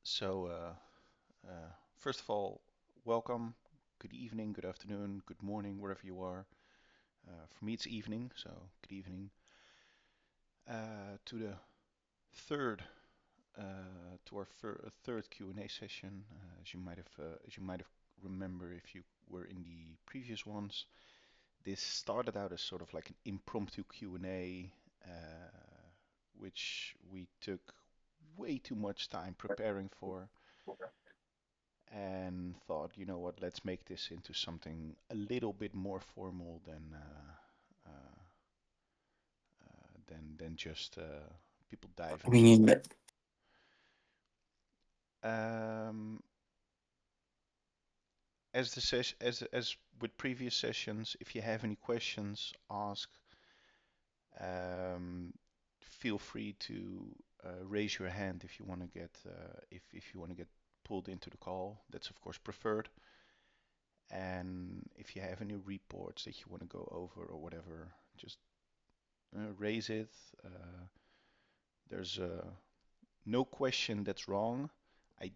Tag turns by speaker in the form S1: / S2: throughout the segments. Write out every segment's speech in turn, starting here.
S1: So, first of all, welcome. Good evening, good afternoon, good morning, wherever you are. For me, it's evening, so good evening. To the third, to our third Q&A session. As you might have remember if you were in the previous ones, this started out as sort of like an impromptu Q&A, which we took way too much time preparing for. And thought, you know what, let's make this into something a little bit more formal than just people diving in.
S2: mean,
S1: Um, as with previous sessions, if you have any questions, ask. Um, Feel free to raise your hand if you want to get if you want to get pulled into the call. That's of course preferred. And if you have any reports that you want to go over or whatever, just raise it. Uh, there's no question that's wrong. I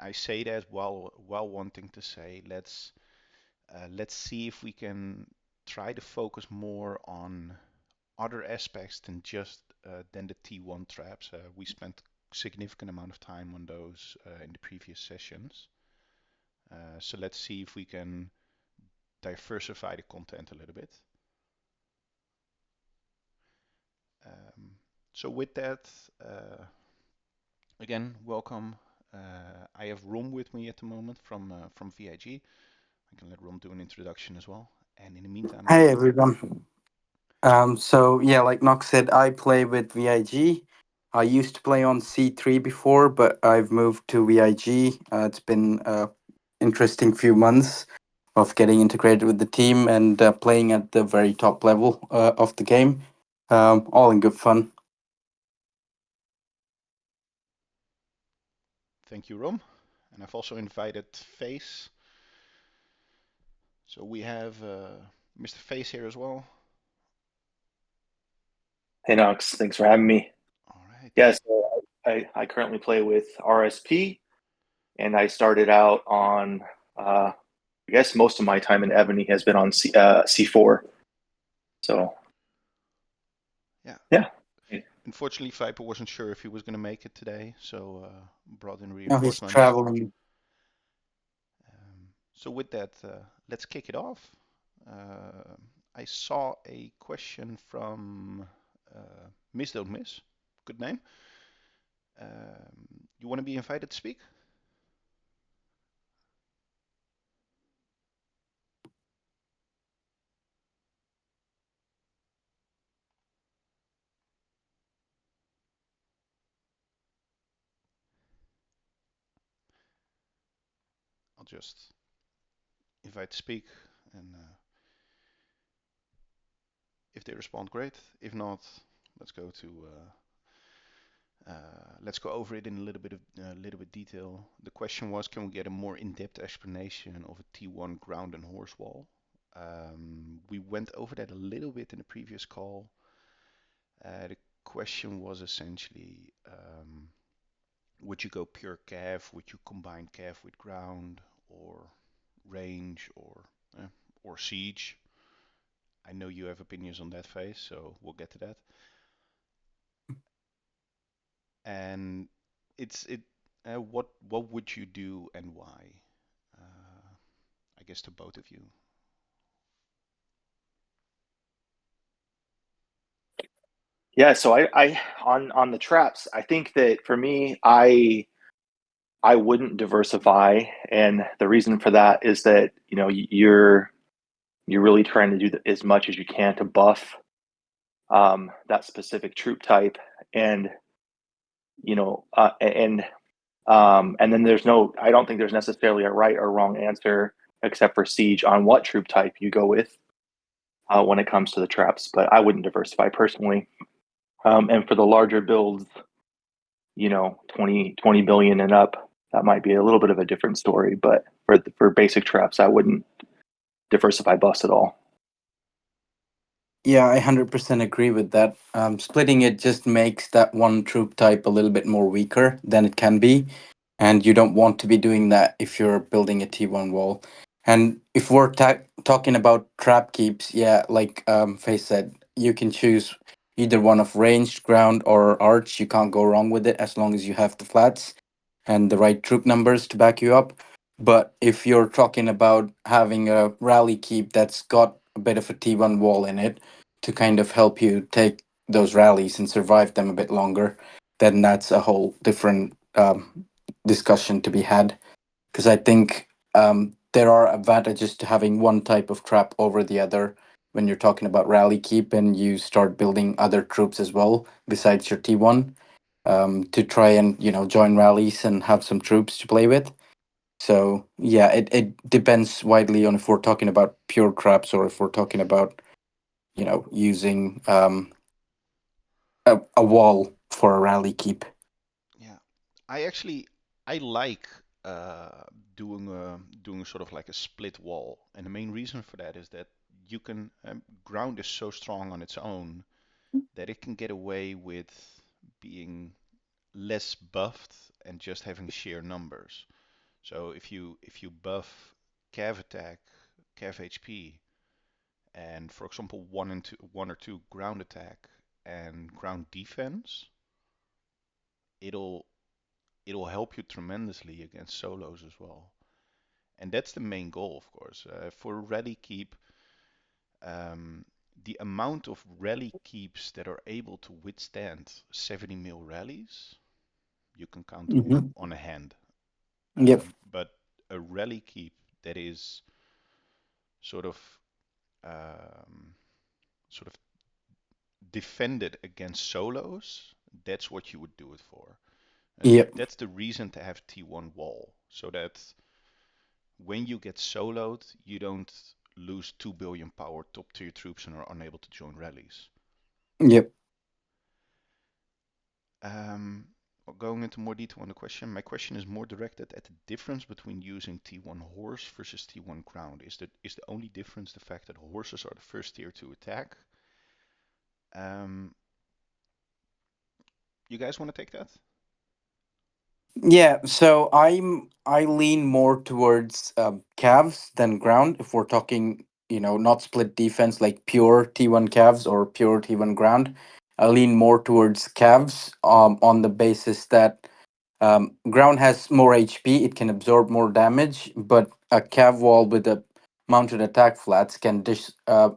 S1: I say that while wanting to say let's see if we can try to focus more on other aspects than the T1 traps. We spent significant amount of time on those in the previous sessions. So let's see if we can diversify the content a little bit. Um, so with that, uh, again, welcome. I have Rom with me at the moment from VIG. I can let Rom do an introduction as well. And in the meantime,
S2: hi everyone. So yeah, like Nox said, I play with VIG. I used to play on C3 before, but I've moved to VIG. It's been a interesting few months of getting integrated with the team and playing at the very top level of the game. All in good fun.
S1: thank you, Rom. And I've also invited Face. So we have MrFace here as well.
S3: Hey Knox, thanks for having me.
S1: All right.
S3: Yeah, so I currently play with RSP, and I started out on, I guess most of my time in Evony has been on C4. So,
S1: Yeah.
S3: yeah.
S1: Unfortunately, Viper wasn't sure if he was going to make it today, so brought in
S2: Now he's
S1: reinforcements.
S2: traveling.
S1: So with that, let's kick it off. Uh, I saw a question from Miss Don't Miss. Good name. You want to be invited to speak? I'll just invite to speak, and if they respond, great. If not, let's go to let's go over it in a little bit detail. The question was, can we get a more in-depth explanation of a T1 ground and horse wall? We went over that a little bit in the previous call. The question was essentially, would you go pure cav? Would you combine cav with ground or range uh, or siege? I know you have opinions on that phase, so we'll get to that. And what would you do and why? Uh, I guess to both of you.
S3: Yeah, so I on the traps, I think that for me, I wouldn't diversify, and the reason for that is that you're really trying to do as much as you can to buff that specific troop type, and you know, and then I don't think there's necessarily a right or wrong answer except for siege on what troop type you go with when it comes to the traps. But I wouldn't diversify personally. And for the larger builds, 20 billion and up, that might be a little bit of a different story. But for basic traps, I wouldn't diversify buffs at all.
S2: Yeah, I 100% agree with that. Splitting it just makes that one troop type a little bit more weaker than it can be. And you don't want to be doing that if you're building a T1 wall. And if we're talking about trap keeps, yeah, like Faye said, you can choose either one of ranged, ground, or arch. You can't go wrong with it as long as you have the flats and the right troop numbers to back you up. But if you're talking about having a rally keep that's got a bit of a T1 wall in it to kind of help you take those rallies and survive them a bit longer, then that's a whole different discussion to be had. Because I think there are advantages to having one type of trap over the other when you're talking about rally keep and you start building other troops as well besides your T1 to try and join rallies and have some troops to play with. So yeah, it depends widely on if we're talking about pure traps or if we're talking about using a wall for a rally keep.
S1: Yeah, I actually I like uh, doing sort of like a split wall, and the main reason for that is that you can ground is so strong on its own that it can get away with being less buffed and just having sheer numbers. So if you buff cav attack, cav HP, and for example one or two ground attack and ground defense, it'll it'll help you tremendously against solos as well. And that's the main goal, of course. For rally keep, um, the amount of rally keeps that are able to withstand 70 mil rallies, you can count them
S2: Hmm.
S1: on a hand.
S2: Yep.
S1: But a rally keep that is sort of um, sort of defended against solos, that's what you would do it for.
S2: Yep.
S1: That's the reason to have T1 wall, so that when you get soloed, you don't lose 2 billion power top tier troops and are unable to join rallies.
S2: Yep.
S1: Um, Going into more detail on the question, my question is more directed at the difference between using T1 horse versus T1 ground. Is the only difference the fact that horses are the first tier to attack? Um, you guys want to take that?
S2: Yeah, so I lean more towards calves than ground if we're talking, not split defense like pure T1 calves or pure T1 ground. I lean more towards calves on the basis that ground has more HP, it can absorb more damage, but a cav wall with a mounted attack flats can dish a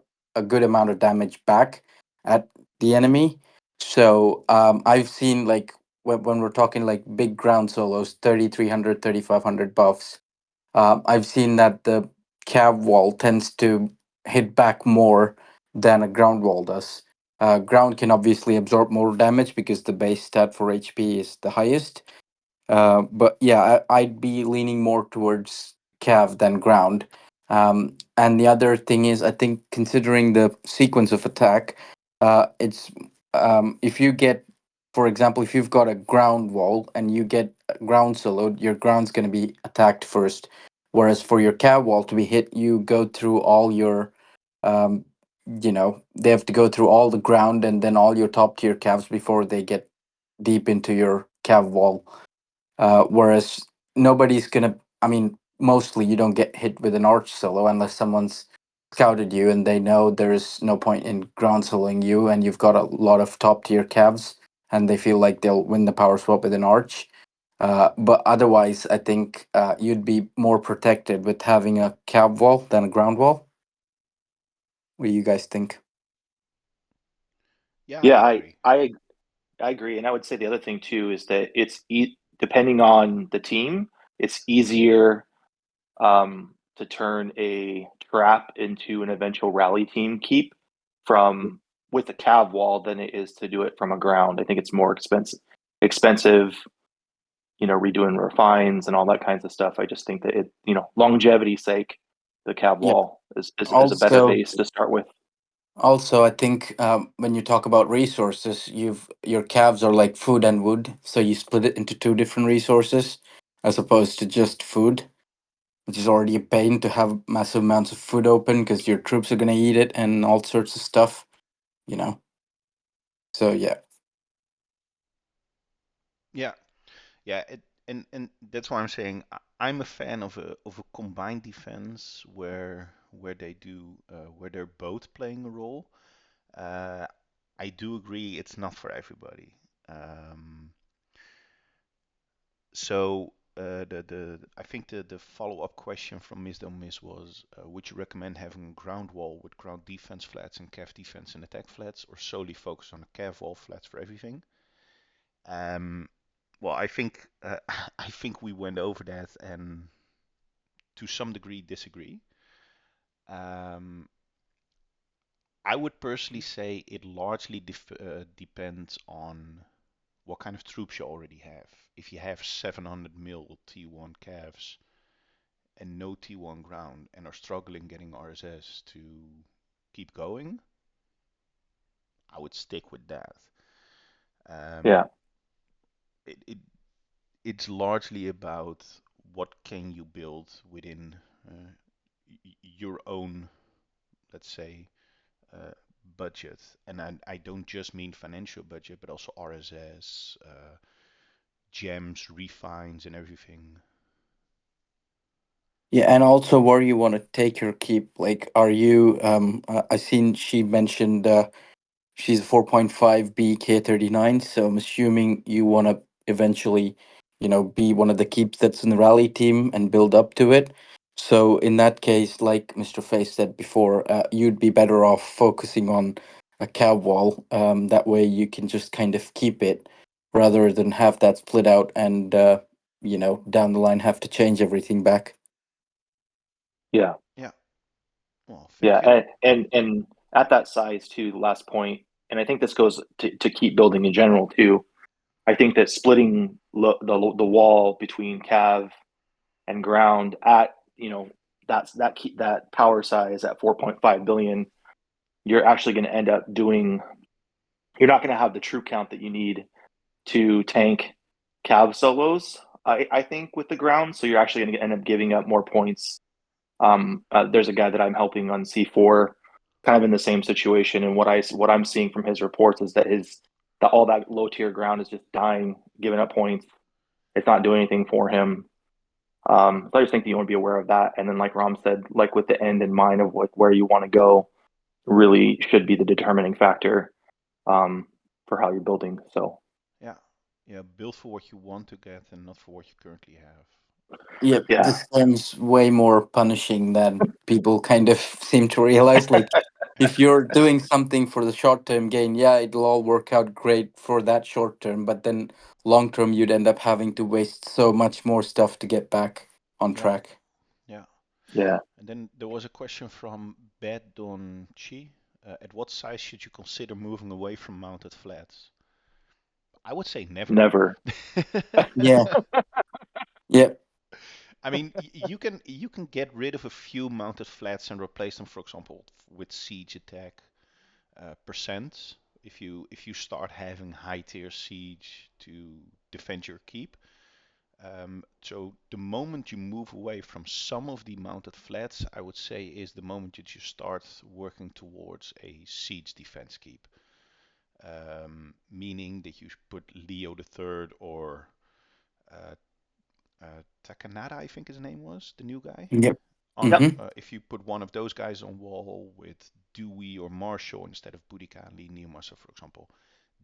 S2: good amount of damage back at the enemy. So I've seen like when we're talking like big ground solos, 3,300, 3,500 buffs, I've seen that the cav wall tends to hit back more than a ground wall does. Ground can obviously absorb more damage because the base stat for HP is the highest, but yeah, I'd be leaning more towards Cav than ground. And the other thing is, I think considering the sequence of attack, it's if you get, for example, if you've got a ground wall and you get ground soloed, your ground's going to be attacked first. Whereas for your Cav wall to be hit, you go through all your, um, they have to go through all the ground and then all your top tier Cavs before they get deep into your Cav wall, whereas nobody's gonna. I mean, mostly you don't get hit with an arch solo unless someone's scouted you and they know there is no point in ground soloing you, and you've got a lot of top tier calves, and they feel like they'll win the power swap with an arch. But otherwise, I think you'd be more protected with having a cab wall than a ground wall. What do you guys think?
S1: Yeah, I
S3: Yeah,
S1: agree.
S3: I agree, and I would say the other thing too is that depending on the team, it's easier to turn a trap into an eventual rally team keep from with a cav wall than it is to do it from a ground. I think it's more expensive, redoing refines and all that kinds of stuff. I just think that longevity's sake, the cav
S2: Yep.
S3: wall is a better
S2: Also,
S3: base to start with.
S2: I think when you talk about resources, your calves are like food and wood, so you split it into two different resources as opposed to just food, which is already a pain to have massive amounts of food open because your troops are gonna eat it and all sorts of stuff. you know. So yeah.
S1: Yeah, yeah, and that's why I'm saying I'm a fan of a combined defense where they do where they're both playing a role. Uh, I do agree it's not for everybody. Um, so I think the follow-up question from Miss Don't Miss was, would you recommend having a ground wall with ground defense flats and cav defense and attack flats, or solely focus on a cav wall flats for everything? Um, well, I think I think we went over that and to some degree disagree. Um, I would personally say it largely depends on what kind of troops you already have. If you have 700 mil T1 calves and no T1 ground and are struggling getting RSS to keep going, I would stick with that.
S3: Yeah.
S1: Um, it it's largely about what can you build within uh, your own, let's say, uh, budget. And I don't just mean financial budget, but also RSS, gems, refines, and everything.
S2: Yeah, and also where you want to take your keep. Like, are you? I seen she mentioned she's a 4.5 BK39, so I'm assuming you want to eventually, be one of the keeps that's in the rally team and build up to it. So in that case, like MrFace said before, you'd be better off focusing on a cab wall. That way you can just kind of keep it rather than have that split out and down the line have to change everything back.
S3: Yeah.
S1: Yeah. Well,
S3: Yeah.
S1: thank you.
S3: And at that size too, the last point, and I think this goes to keep building in general too. I think that splitting the wall between cav and ground at that power size at 4.5 billion, you're actually going to end up doing. You're not going to have the troop count that you need to tank cav solos. I think with the ground, so you're actually going to end up giving up more points. There's a guy that I'm helping on C4, kind of in the same situation, and what I'm seeing from his reports is that all that low tier ground is just dying, giving up points. It's not doing anything for him. So I just think that you want to be aware of that. And then, like Ram said, like with the end in mind of like where you want to go, really should be the determining factor for how you're building. So
S1: Yeah. Yeah. Build for what you want to get and not for what you currently have.
S2: Yep,
S3: yeah,
S2: this game's way more punishing than people kind of seem to realize. Like, if you're doing something for the short term gain, yeah, it'll all work out great for that short term, but then long term, you'd end up having to waste so much more stuff to get back on
S1: Yeah.
S2: track.
S1: Yeah.
S3: yeah,
S1: And then there was a question from Bad Don Chi. At what size should you consider moving away from mounted flats? I would say never.
S3: never.
S2: Yeah, yeah,
S1: I mean, you can get rid of a few mounted flats and replace them, for example, with siege attack percent. If you start having high tier siege to defend your keep. So the moment you move away from some of the mounted flats, I would say is the moment that you start working towards a siege defense keep. Meaning that you put Leo the Third or uh, Takanada, I think his name was, the new guy.
S2: yep.
S1: On
S3: Yep.
S2: Mm-hmm.
S1: if you put one of those guys on wall with Dewey or Marshall instead of Boudica and Lee Neomassa, for example,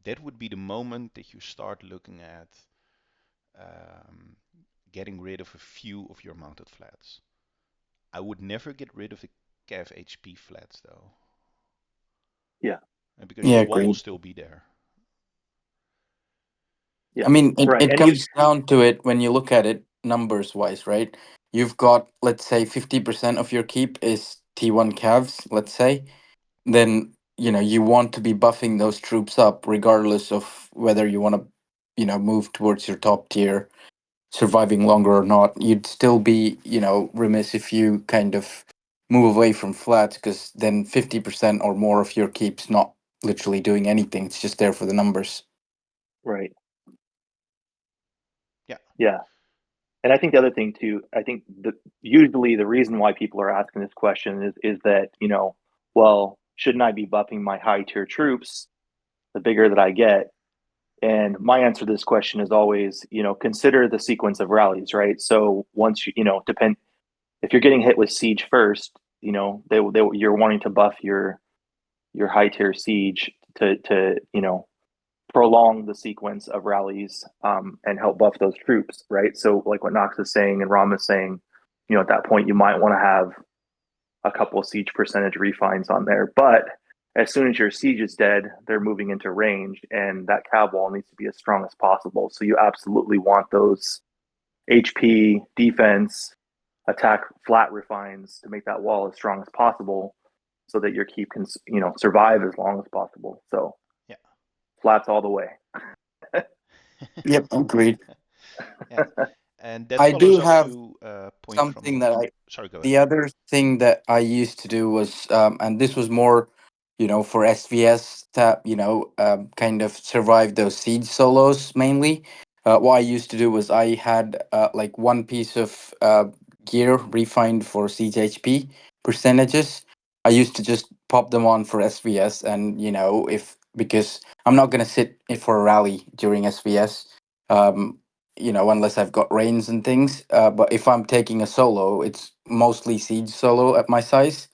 S1: that would be the moment that you start looking at um, getting rid of a few of your mounted flats. I would never get rid of the Cav HP flats though,
S3: Yeah.
S1: because
S2: Yeah,
S1: your wall will
S2: agreed.
S1: still be there.
S2: I
S3: Yeah.
S2: mean, it,
S3: Right.
S2: it
S3: And you.
S2: comes down to it when you look at it numbers wise, right? You've got, let's say, 50% of your keep is T1 calves, let's say. Then you want to be buffing those troops up regardless of whether you want to move towards your top tier surviving longer or not. You'd still be remiss if you kind of move away from flats, because then 50% or more of your keep's not literally doing anything, it's just there for the numbers.
S3: Right.
S1: Yeah,
S3: Yeah. And I think the other thing too, I think usually the reason why people are asking this question is that, well, shouldn't I be buffing my high tier troops the bigger that I get? And my answer to this question is always, consider the sequence of rallies, right? So once depend if you're getting hit with siege first, you're wanting to buff your high tier siege to prolong the sequence of rallies and help buff those troops, right? So like what Nox is saying and Ram is saying, at that point you might want to have a couple of siege percentage refines on there. But as soon as your siege is dead, they're moving into range, and that cav wall needs to be as strong as possible. So you absolutely want those HP, defense, attack, flat refines to make that wall as strong as possible, so that your keep can survive as long as possible. So
S1: Yeah.
S3: flats all the way.
S2: Yep, agreed.
S1: Yeah. And that
S2: I
S1: follows
S2: do
S1: up
S2: have
S1: to a point
S2: something
S1: from.
S2: that I
S1: Sorry, go ahead.
S2: the other thing that I used to do was, and this was more, for SVS to, kind of survive those siege solos mainly. What I used to do was I had like one piece of gear refined for siege HP percentages. I used to just pop them on for SVS, and if because I'm not gonna sit for a rally during SVS. Unless I've got reins and things. But if I'm taking a solo, it's mostly siege solo at my size.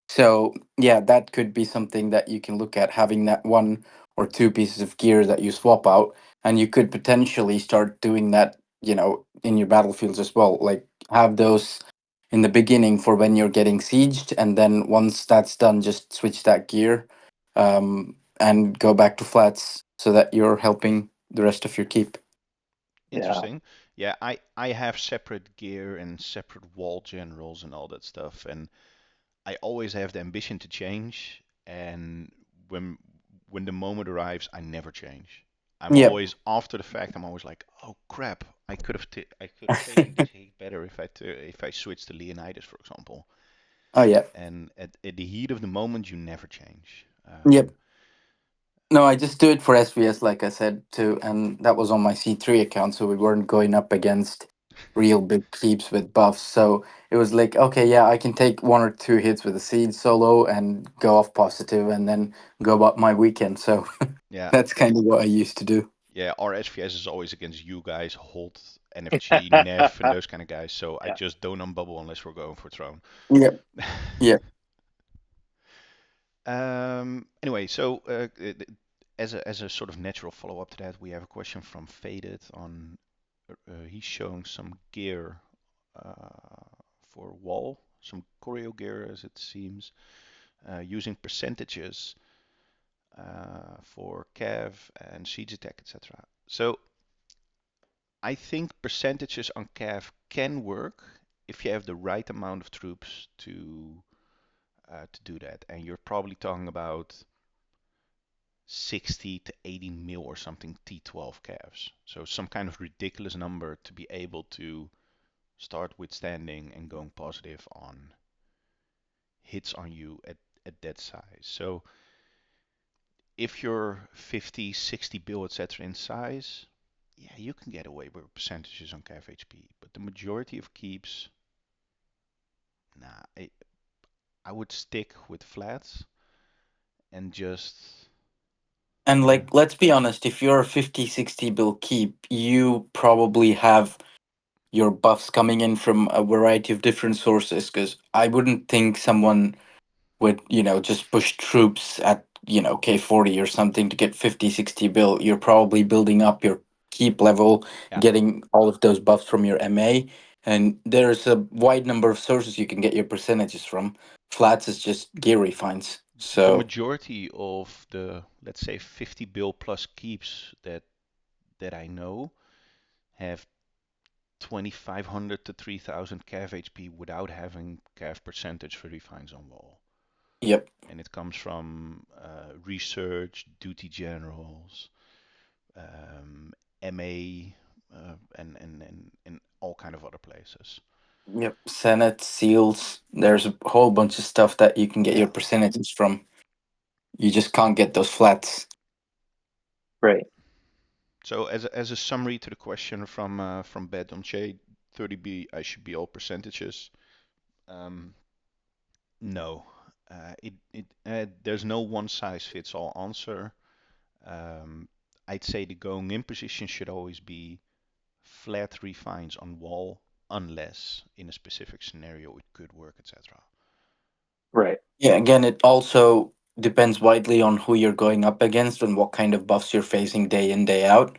S2: So yeah, that could be something that you can look at, having that one or two pieces of gear that you swap out, and you could potentially start doing that, in your battlefields as well. Like have those in the beginning for when you're getting sieged, and then once that's done, just switch that gear, and go back to flats so that you're helping the rest of your keep.
S3: Yeah.
S1: Interesting. Yeah, I have separate gear and separate wall generals and all that stuff, and I always have the ambition to change, and when when the moment arrives, I never change. I'm
S2: Yep.
S1: always after the fact. I'm always like, oh crap, I could have taken this hit better if I switched to Leonidas, for example.
S2: Oh yeah.
S1: And at the heat of the moment, you never change.
S2: Yep. No, I just do it for SVS, like I said too, and that was on my C3 account, so we weren't going up against real big keeps with buffs. So it was like, okay, yeah, I can take one or two hits with a seed solo and go off positive, and then go about my weekend. So
S1: Yeah,
S2: that's kind of what I used to do.
S1: yeah. Our SVS is always against you guys, Holt, NFG, Nev, and those kind of guys. So I
S3: Yeah.
S1: just don't unbubble unless we're going for throne.
S2: Yep. Yep.
S1: Anyway, so as a sort of natural follow up to that, we have a question from Faded on. He's showing some gear for wall, some choreo gear as it seems, using percentages for cav and siege attack, etc. So I think percentages on cav can work if you have the right amount of troops to do that, and you're probably talking about 60 to 80 mil or something T12 calves. So some kind of ridiculous number to be able to start withstanding and going positive on hits on you at that size. So if you're 50, 60 bill, etc. in size, yeah, you can get away with percentages on calf HP. But the majority of keeps, nah, I would stick with flats and just,
S2: And
S1: yeah,
S2: like, let's be honest, if you're a 50, 60 bill keep, you probably have your buffs coming in from a variety of different sources. Because I wouldn't think someone would, just push troops at, K40 or something to get 50, 60 bill. You're probably building up your keep level,
S1: yeah.
S2: getting all of those buffs from your MA. And there's a wide number of sources you can get your percentages from. Flats is just gear refines.
S1: The
S2: So,
S1: majority of the, let's say, 50 bill plus keeps that I know have 2500 to 3000 calf HP without having calf percentage for refines on wall.
S2: yep.
S1: And it comes from research, duty generals, MA, and all kind of other places.
S2: Yep, Senate seals. There's a whole bunch of stuff that you can get your
S1: Yeah.
S2: percentages from. You just can't get those flats.
S3: Right.
S1: So as a summary to the question from Beddomche, 30B, I should be all percentages. Um, no. There's no one size fits all answer. Um, I'd say the going in position should always be flat refines on wall, unless in a specific scenario it could work, etc.
S3: Right.
S2: Yeah, again, it also depends widely on who you're going up against and what kind of buffs you're facing day in, day out.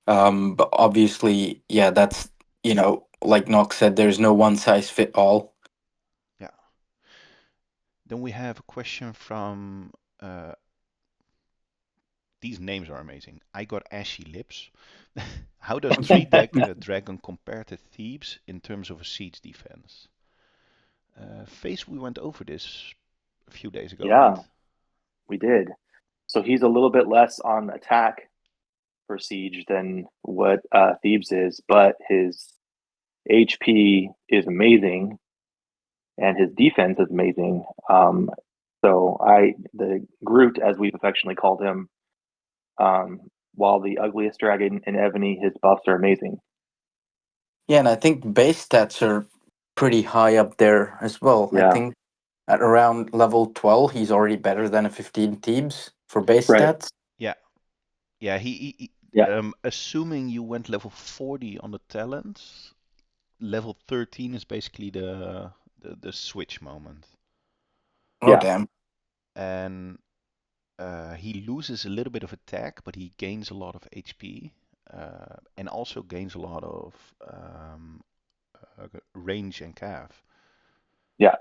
S2: But obviously, yeah, that's, like Nox said, there's no one size fit all.
S1: Yeah. Then we have a question from uh, these names are amazing. I got ashy lips. How does three deck dragon compare to Thebes in terms of a siege defense? Face, we went over this a few days ago, right?
S3: Yeah, we did. So he's a little bit less on attack for Siege than what Thebes is, but his HP is amazing and his defense is amazing. The Groot, as we've affectionately called him, while the ugliest dragon in Evony, his buffs are amazing.
S2: Yeah, and I think base stats are pretty high up there as well. I
S3: Yeah.
S2: think at around level 12, he's already better than a 15 Thebes for base
S3: Right.
S2: stats.
S1: Yeah, yeah. He
S3: Yeah.
S1: assuming you went level 40 on the talents, level 13 is basically the switch moment,
S2: Oh,
S3: Yeah.
S2: damn.
S1: and he loses a little bit of attack, but he gains a lot of HP, and also gains a lot of range and calf.
S3: Yeah.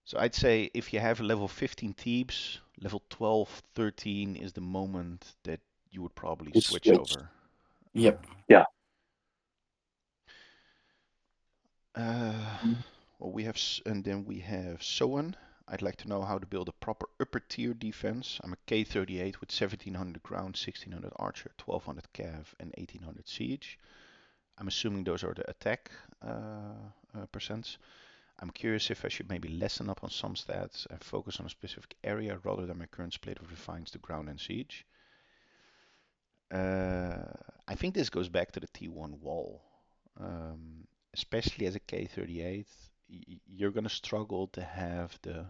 S1: So I'd say if you have a level 15 Thebes, level 12, 13 is the moment that you would probably
S2: You
S1: switch
S2: switch.
S1: over.
S2: Yep.
S3: Yeah.
S1: Well, and then we have Soen. I'd like to know how to build a proper upper tier defense. I'm a K38 with 1700 ground, 1600 archer, 1200 cav, and 1800 siege. I'm assuming those are the attack percents. I'm curious if I should maybe lessen up on some stats and focus on a specific area rather than my current split of refines to ground and siege. I think this goes back to the T1 wall. Especially as a K38, you're going to struggle to have the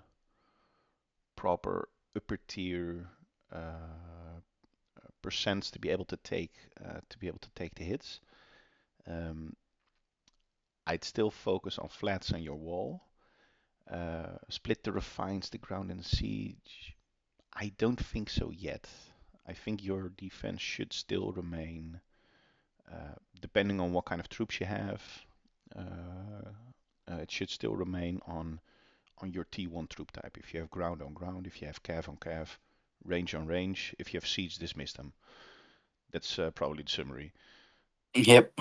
S1: proper upper tier percents to be able to take the hits. I'd still focus on flats on your wall. Split the refines, the ground and siege. I don't think so yet. I think your defense should still remain, depending on what kind of troops you have. It should still remain on your T1 troop type. If you have ground on ground, if you have cav on cav, range on range. If you have siege, dismiss them. That's probably the summary.
S2: Yep.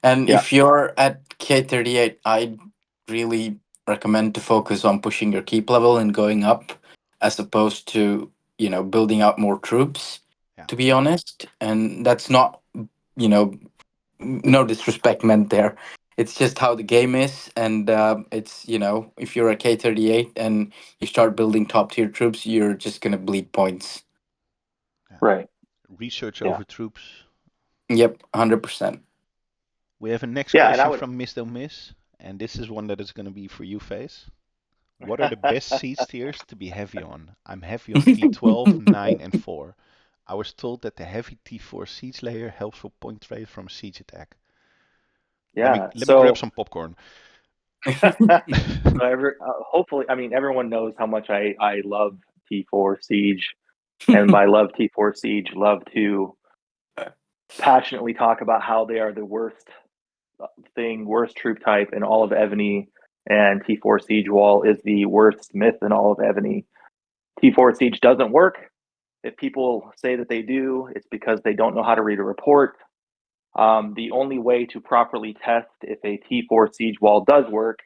S2: And
S3: Yeah.
S2: if you're at K38, I'd really recommend to focus on pushing your keep level and going up as opposed to, building out more troops,
S1: Yeah.
S2: to be honest. And that's not, no disrespect meant there. It's just how the game is. And it's, if you're a K38 and you start building top tier troops, you're just going to bleed points.
S1: Yeah.
S3: Right.
S1: Research
S3: Yeah.
S1: over troops.
S2: Yep, 100%.
S1: We have a next
S3: Yeah, and I
S1: question
S3: would.
S1: from Miss Del Miss, and this is one that is going to be for you, Face. What are the best siege tiers to be heavy on? I'm heavy on T12, 9, and 4. I was told that the heavy T4 siege layer helps for point trade from a siege attack.
S3: Yeah.
S1: Let me grab
S3: So
S1: some popcorn.
S3: hopefully, I mean, everyone knows how much I love T4 Siege, and by love T4 Siege, love to passionately talk about how they are the worst worst troop type in all of Evony, and T4 Siege Wall is the worst myth in all of Evony. T4 Siege doesn't work. If people say that they do, it's because they don't know how to read a report. The only way to properly test if a T4 Siege Wall does work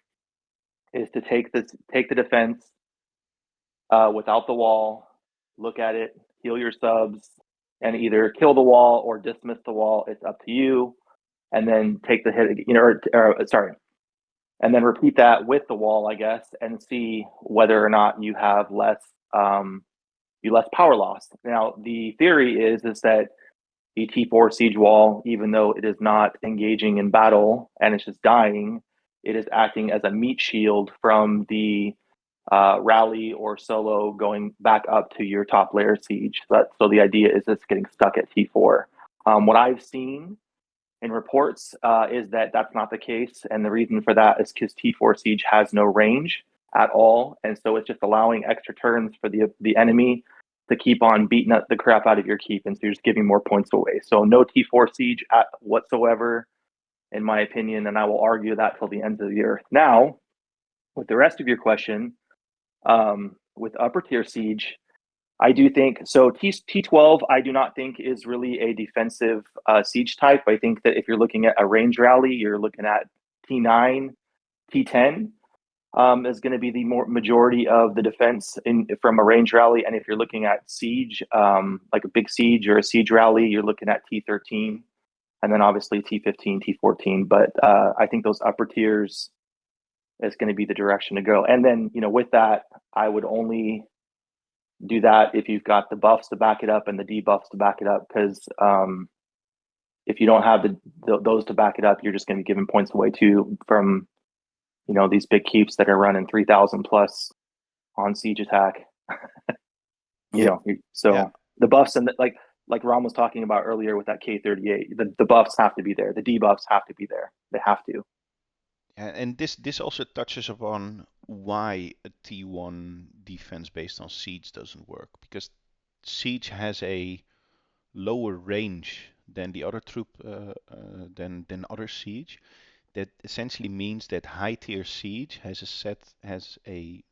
S3: is to take the defense without the wall, look at it, heal your subs, and either kill the wall or dismiss the wall. It's up to you. And then take the hit, and then repeat that with the wall, I guess, and see whether or not you have less power loss. Now, the theory is that the T4 siege wall, even though it is not engaging in battle and it's just dying, it is acting as a meat shield from the rally or solo going back up to your top layer siege. So the idea is it's getting stuck at T4. What I've seen in reports is that that's not the case, and the reason for that is because T4 siege has no range at all, and so it's just allowing extra turns for the enemy to keep on beating the crap out of your keep, and so you're just giving more points away. So no T4 siege whatsoever, in my opinion, and I will argue that till the end of the year. Now, with the rest of your question, with upper tier siege, I do think so. T12, I do not think is really a defensive siege type. I think that if you're looking at a range rally, you're looking at T9, T10 is going to be the majority of the defense from a range rally. And if you're looking at siege, like a big siege or a siege rally, you're looking at T13, and then obviously T15, T14. But I think those upper tiers is going to be the direction to go. And then, with that, I would only do that if you've got the buffs to back it up and the debuffs to back it up, because if you don't have those to back it up, you're just going to be giving points away too from these big keeps that are running 3,000 plus on siege attack. So
S1: Yeah.
S3: the buffs and like Ron was talking about earlier with that K38, the buffs have to be there, the debuffs have to be there, they have to.
S1: And this also touches upon why a T1 defense based on siege doesn't work, because siege has a lower range than the other troop than other siege. That essentially means that high tier siege has a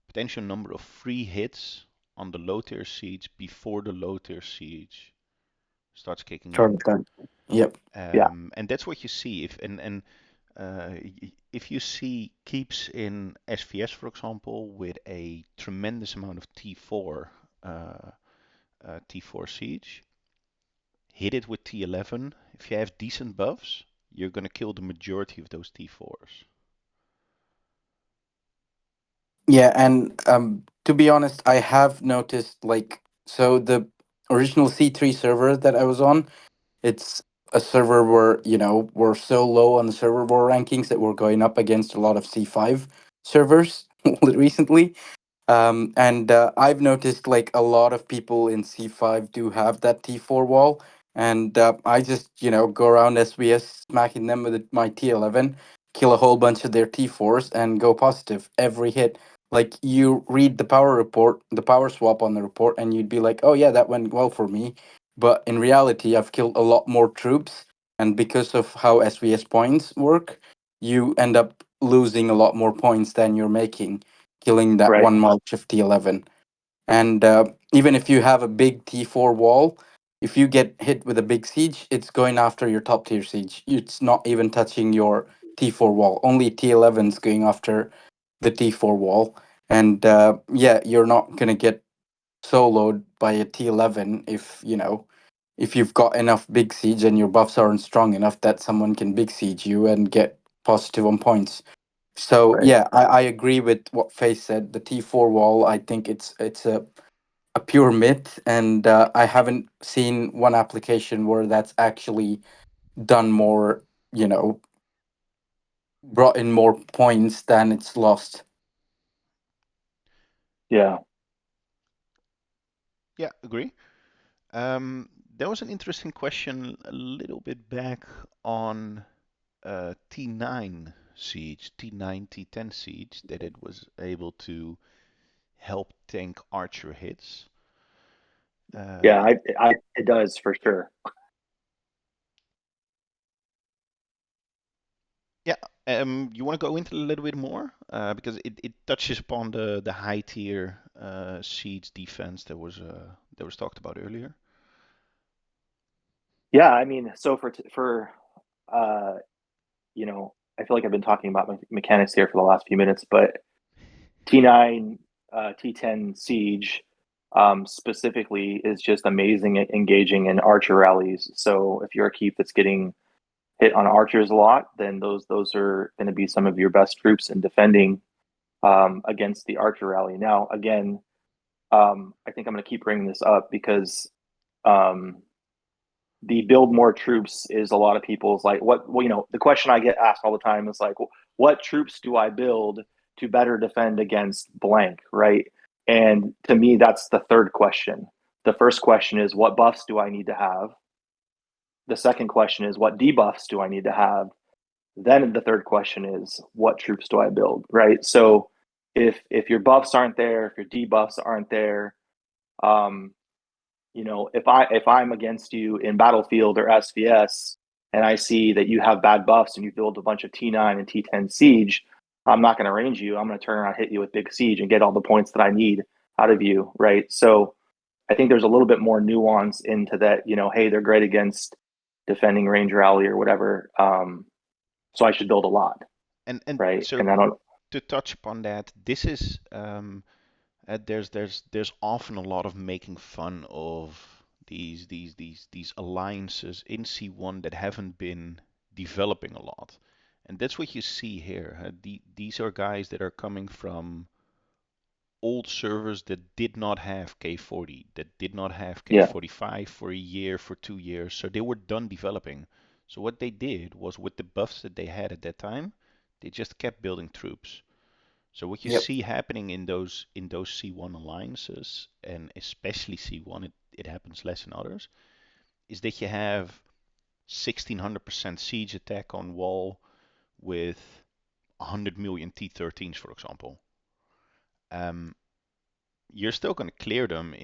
S1: potential number of free hits on the low tier siege before the low tier siege starts kicking in.
S2: Yep.
S1: And that's what you see if you see keeps in SVS, for example, with a tremendous amount of T4 siege, hit it with T11. If you have decent buffs, you're gonna kill the majority of those T4s.
S2: Yeah, and to be honest, I have noticed so the original C3 server that I was on, it's a server where, we're so low on the server war rankings that we're going up against a lot of C5 servers recently. And I've noticed a lot of people in C5 do have that T4 wall. And I just, go around SVS smacking them with my T11, kill a whole bunch of their T4s, and go positive every hit. Like, you read the power report, the power swap on the report, and you'd be like, oh, yeah, that went well for me. But in reality, I've killed a lot more troops. And because of how SVS points work, you end up losing a lot more points than you're making killing that
S3: Right.
S2: one march of T11. And even if you have a big T4 wall, if you get hit with a big siege, it's going after your top tier siege. It's not even touching your T4 wall. Only T11's going after the T4 wall. And yeah, you're not going to get soloed by a T11 if you've got enough big siege and your buffs aren't strong enough that someone can big siege you and get positive on points. So
S3: Right.
S2: yeah, I agree with what Face said. The T4 wall, I think it's a pure myth, and I haven't seen one application where that's actually done more, brought in more points than it's lost.
S3: Yeah.
S1: Yeah, agree. There was an interesting question a little bit back on T9 siege, T9, T10 siege, that it was able to help tank archer hits.
S3: Yeah, it does for sure.
S1: Yeah, you want to go into a little bit more because it touches upon the high tier siege defense that was talked about earlier.
S3: Yeah, I mean, so for I feel like I've been talking about mechanics here for the last few minutes, but T9, T10 siege specifically is just amazing at engaging in archer rallies. So if you're a keep that's getting hit on archers a lot, then those are going to be some of your best troops in defending against the archer rally. Now, again, I think I'm going to keep bringing this up because the build more troops is a lot of people's like, the question I get asked all the time is like, what troops do I build to better defend against blank, right? And to me, that's the third question. The first question is, what buffs do I need to have? The second question is, what debuffs do I need to have? Then the third question is, what troops do I build, right? So if your buffs aren't there, if your debuffs aren't there, if I'm against you in Battlefield or SVS and I see that you have bad buffs and you build a bunch of T9 and T10 siege, I'm not going to range you. I'm going to turn around, hit you with big siege, and get all the points that I need out of you, right? So I think there's a little bit more nuance into that. Hey, they're great against defending range rally or whatever, so I should build a lot,
S1: And
S3: right?
S1: so
S3: And I don't.
S1: to touch upon that, this is there's often a lot of making fun of these alliances in C1 that haven't been developing a lot, and that's what you see here. These are guys that are coming from old servers that did not have K40, that did not have
S3: Yeah,
S1: K45 for a year, for 2 years, so they were done developing. So what they did was, with the buffs that they had at that time, they just kept building troops. So what you
S2: Yep.
S1: see happening in those C1 alliances, and especially C1, it happens less in others, is that you have 1600% siege attack on wall with 100 million T13s, for example. Um, you're still going to clear them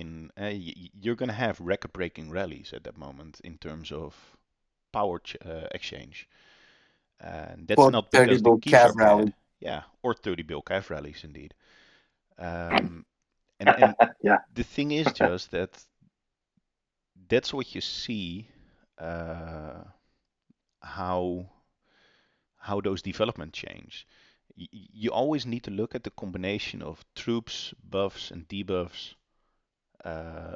S1: you're going to have record-breaking rallies at that moment in terms of power exchange. And that's
S2: Or
S1: not
S2: 30
S1: because the
S2: bull
S1: keys
S2: cav
S1: are bad.
S2: rally.
S1: Yeah, or 30 bill cav rallies indeed. Um, and
S3: yeah,
S1: the thing is just that's what you see, uh, how those development change. You always need to look at the combination of troops, buffs, and debuffs,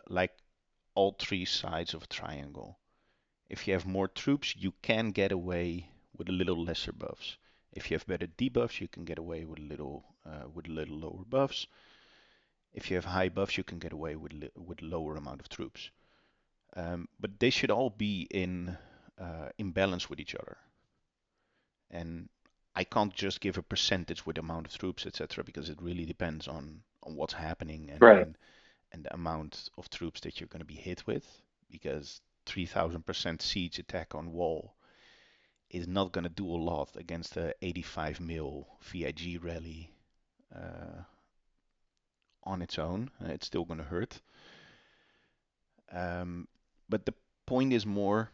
S1: like all three sides of a triangle. If you have more troops, you can get away with a little lesser buffs. If you have better debuffs, you can get away with a little lower buffs. If you have high buffs, you can get away with lower amount of troops. But they should all be in balance with each other. And I can't just give a percentage with the amount of troops, etc., because it really depends on what's happening
S3: right.
S1: and the amount of troops that you're going to be hit with. Because 3000% siege attack on wall is not going to do a lot against a 85 mil VIG rally on its own. It's still going to hurt. But the point is more,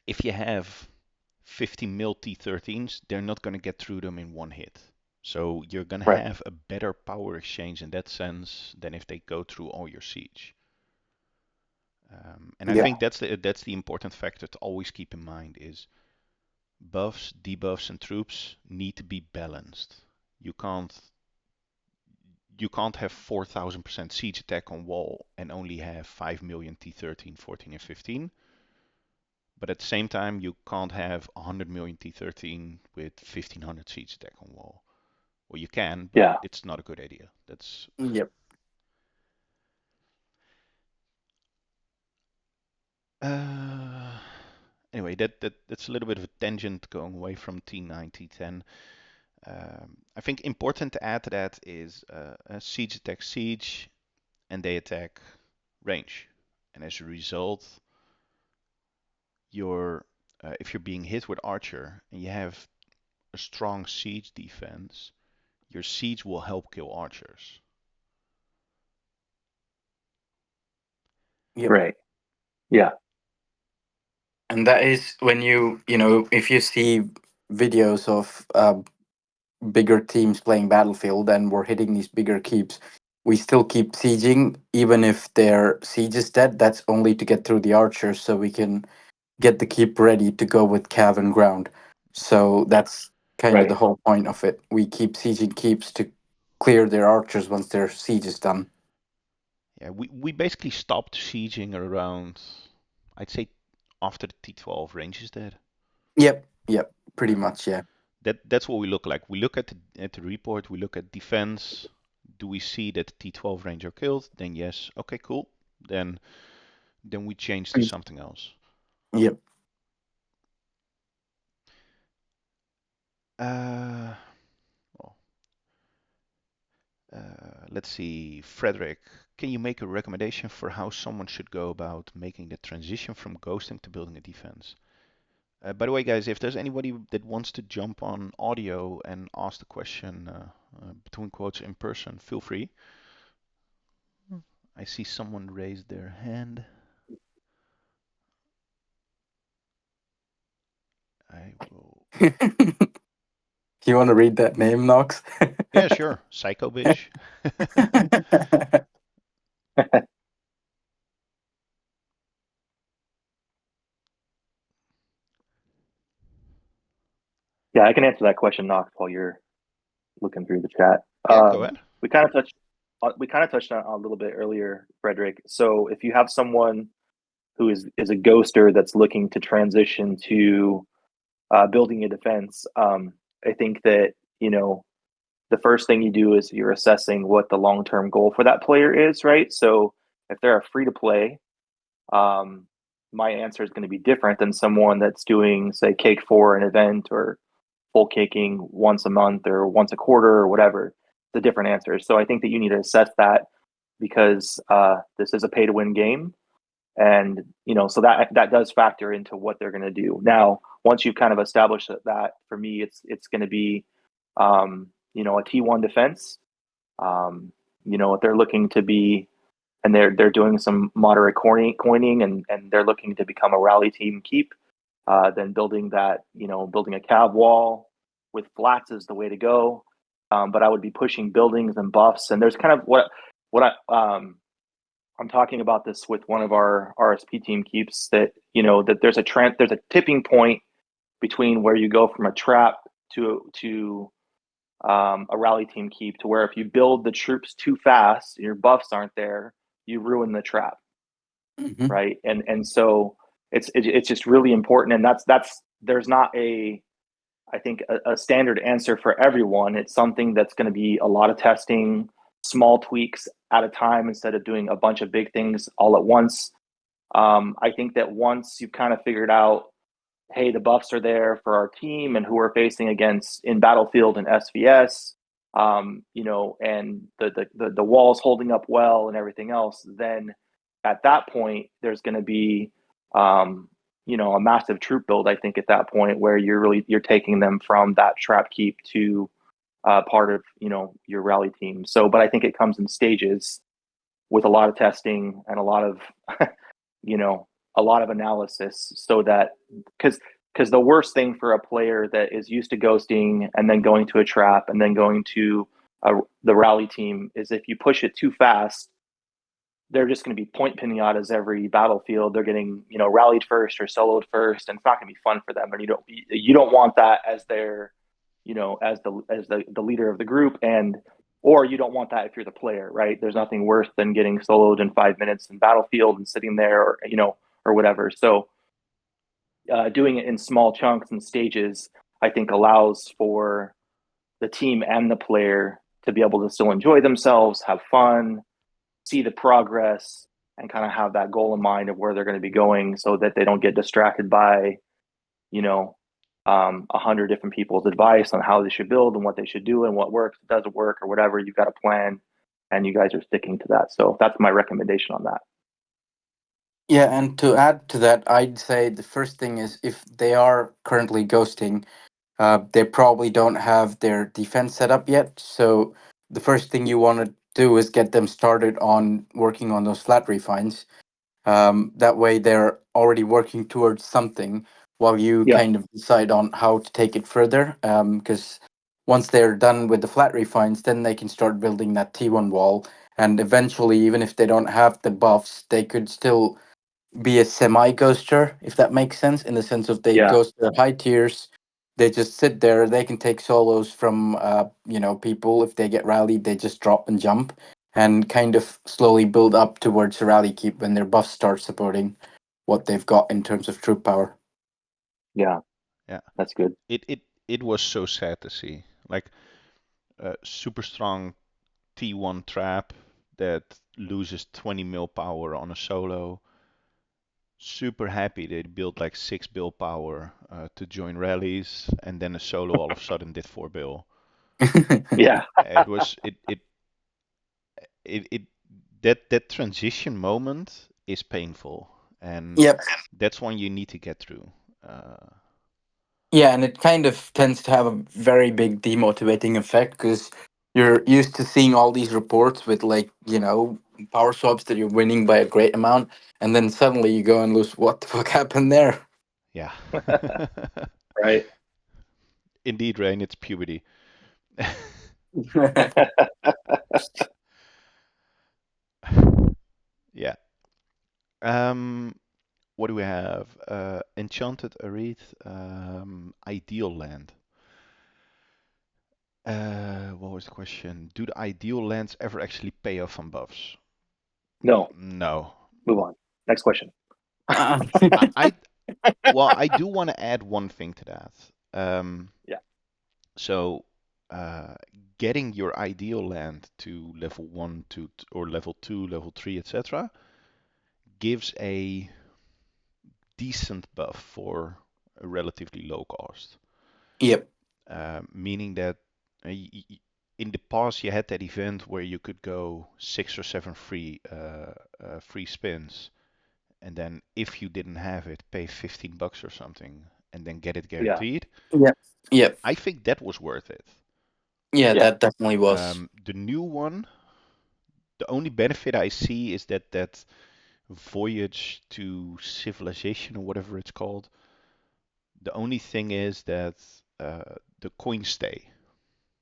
S1: if you have 50 mil T13s, they're not going to get through them in one hit. So you're going to
S3: Right.
S1: have a better power exchange in that sense than if they go through all your siege. And I
S2: Yep.
S1: think that's the important factor to always keep in mind is buffs, debuffs, and troops need to be balanced. You can't you can't have 4000% siege attack on wall and only have 5 million T13, 14, and 15. But at the same time, you can't have 100 million T13 with 1500 siege attack on wall. Well, you can, but
S3: Yeah.
S1: it's not a good idea. That's
S2: Yep.
S1: uh, anyway. That's a little bit of a tangent going away from T9, T10. I think important to add to that is siege attack siege, and they attack range. And as a result, if you're being hit with archer and you have a strong siege defense, your siege will help kill archers.
S2: Yep.
S3: Right. Yeah.
S2: And that is when if you see videos of bigger teams playing Battlefield and we're hitting these bigger keeps, we still keep sieging, even if their siege is dead. That's only to get through the archers so we can get the keep ready to go with cav and ground. So that's kind of
S3: Right.
S2: the whole point of it. We keep sieging keeps to clear their archers once their siege is done.
S1: Yeah, we basically stopped sieging around, I'd say, after the T12 range is dead.
S2: Yep, yep, pretty
S1: Um,
S2: much, yeah.
S1: that's what we look like. We look at the report. We look at defense. Do we see that the T12 range are killed? Then yes. Okay, cool. Then we change to
S2: Mm.
S1: something else.
S2: Yep.
S1: Uh, well, let's see, Frederick, can you make a recommendation for how someone should go about making the transition from ghosting to building a defense? By the way, guys, if there's anybody that wants to jump on audio and ask the question between quotes in person, feel free. I see someone raise their hand. I will.
S2: You want to read that name, Nox?
S1: Yeah, sure. Psycho bitch.
S3: Yeah, I can answer that question, Knox, while you're looking through the chat.
S1: Yeah, go ahead.
S3: We kind of touched on it a little bit earlier, Frederick. So if you have someone who is a ghoster that's looking to transition to building a defense, I think that the first thing you do is you're assessing what the long term goal for that player is, right? So if they're a free to play, my answer is going to be different than someone that's doing, say, cake for an event or full caking once a month or once a quarter or whatever. The different answers. So I think that you need to assess that because this is a pay to win game, and so that does factor into what they're going to do. Now, once you've kind of established that, for me, it's going to be a T1 defense. If they're looking to be, and they're doing some moderate coining, and they're looking to become a rally team keep, then building a cab wall with flats is the way to go. But I would be pushing buildings and buffs, and there's kind of I'm talking about this with one of our RSP team keeps, that that there's a tipping point between where you go from a trap to a rally team keep, to where if you build the troops too fast, your buffs aren't there, you ruin the trap,
S2: Mhm.
S3: right? And so it's just really important, and that's there's not I think a standard answer for everyone. It's something that's going to be a lot of testing, small tweaks at a time instead of doing a bunch of big things all at once. I think that once you've kind of figured out, hey, the buffs are there for our team and who we're facing against in Battlefield and SVS, and the walls holding up well and everything else, then at that point there's going to be a massive troop build. I think at that point where you're taking them from that trap keep to part of your rally team. So, but I think it comes in stages with a lot of testing and a lot of a lot of analysis, so that because the worst thing for a player that is used to ghosting and then going to a trap and then going to the rally team is if you push it too fast, they're just going to be point pinatas every battlefield. They're getting rallied first or soloed first, and it's not going to be fun for them. And you don't want that as their as the leader of the group, and or you don't want that if you're the player, right? There's nothing worse than getting soloed in 5 minutes in Battlefield and sitting there, or whatever. So doing it in small chunks and stages, I think, allows for the team and the player to be able to still enjoy themselves, have fun, see the progress, and kind of have that goal in mind of where they're going to be going, so that they don't get distracted by, 100 different people's advice on how they should build and what they should do and what works, doesn't work, or whatever. You've got a plan, and you guys are sticking to that. So that's my recommendation on that.
S2: Yeah, and to add to that, I'd say the first thing is if they are currently ghosting, they probably don't have their defense set up yet. So the first thing you want to do is get them started on working on those flat refines. That way, they're already working towards something while you
S3: Yeah,
S2: kind of decide on how to take it further. Because once they're done with the flat refines, then they can start building that T1 wall. And eventually, even if they don't have the buffs, they could still be a semi ghoster, if that makes sense, in the sense of they
S3: yeah,
S2: ghost the high tiers. They just sit there. They can take solos from people. If they get rallied, they just drop and jump, and kind of slowly build up towards a rally keep when their buffs start supporting what they've got in terms of troop power.
S3: yeah.
S1: Yeah.
S3: That's good.
S1: It was so sad to see. Like a super strong T1 trap that loses 20 mil power on a solo, super happy they built like 6 bill power to join rallies, and then a solo all of a sudden did 4 bill.
S3: Yeah.
S1: It was it that transition moment is painful, and
S2: Yep.
S1: that's one you need to get through. Uh,
S2: Yeah, and it kind of tends to have a very big demotivating effect because you're used to seeing all these reports with like, power swaps that you're winning by a great amount, and then suddenly you go and lose. What the fuck happened there?
S1: yeah.
S3: Right.
S1: Indeed, Rain, it's puberty. Yeah. Um, what do we have? Enchanted Aerith, Ideal Land. What was the question? Do the ideal lands ever actually pay off on buffs?
S3: No.
S1: No.
S3: Move on. Next question.
S2: Uh,
S1: I well, I do want to add one thing to that.
S3: Yeah.
S1: So, uh, getting your ideal land to level 1, 2, or level 2, level 3, etc., gives a decent buff for a relatively low cost.
S2: yep.
S1: Meaning that in the past you had that event where you could go 6 or 7 free spins, and then if you didn't have it, pay $15 or something, and then get it
S3: Yeah.
S1: guaranteed.
S2: Yep. Yep.
S1: I think that was worth it.
S2: Yeah,
S3: Yeah.
S2: that definitely was.
S1: The new one, the only benefit I see is that voyage to civilization or whatever it's called. The only thing is that the coins stay.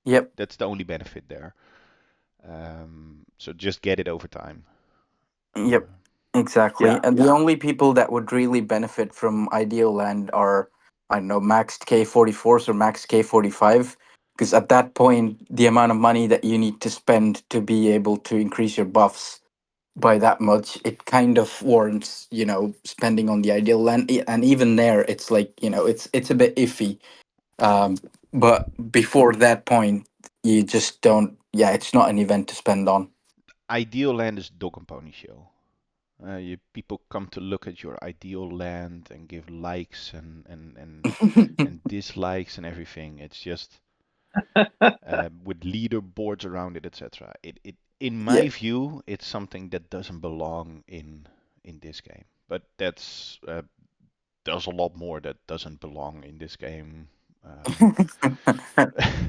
S2: Yep.
S1: That's the only benefit there. So just get it over time.
S2: Yep.
S3: Yeah.
S2: Exactly. And the only people that would really benefit from Ideal Land are, I don't know, maxed K44s or max K45. Because at that point, the amount of money that you need to spend to be able to increase your buffs by that much, it kind of warrants, spending on the Ideal Land. And even there, it's like, it's a bit iffy. Um, but before that point, you just don't, yeah, it's not an event to spend on.
S1: Ideal land is dog and pony show. People come to look at your ideal land and give likes and dislikes and everything. It's just with leaderboards around it, etc. In
S2: Yeah.
S1: my view, it's something that doesn't belong in this game. But there's a lot more that doesn't belong in this game.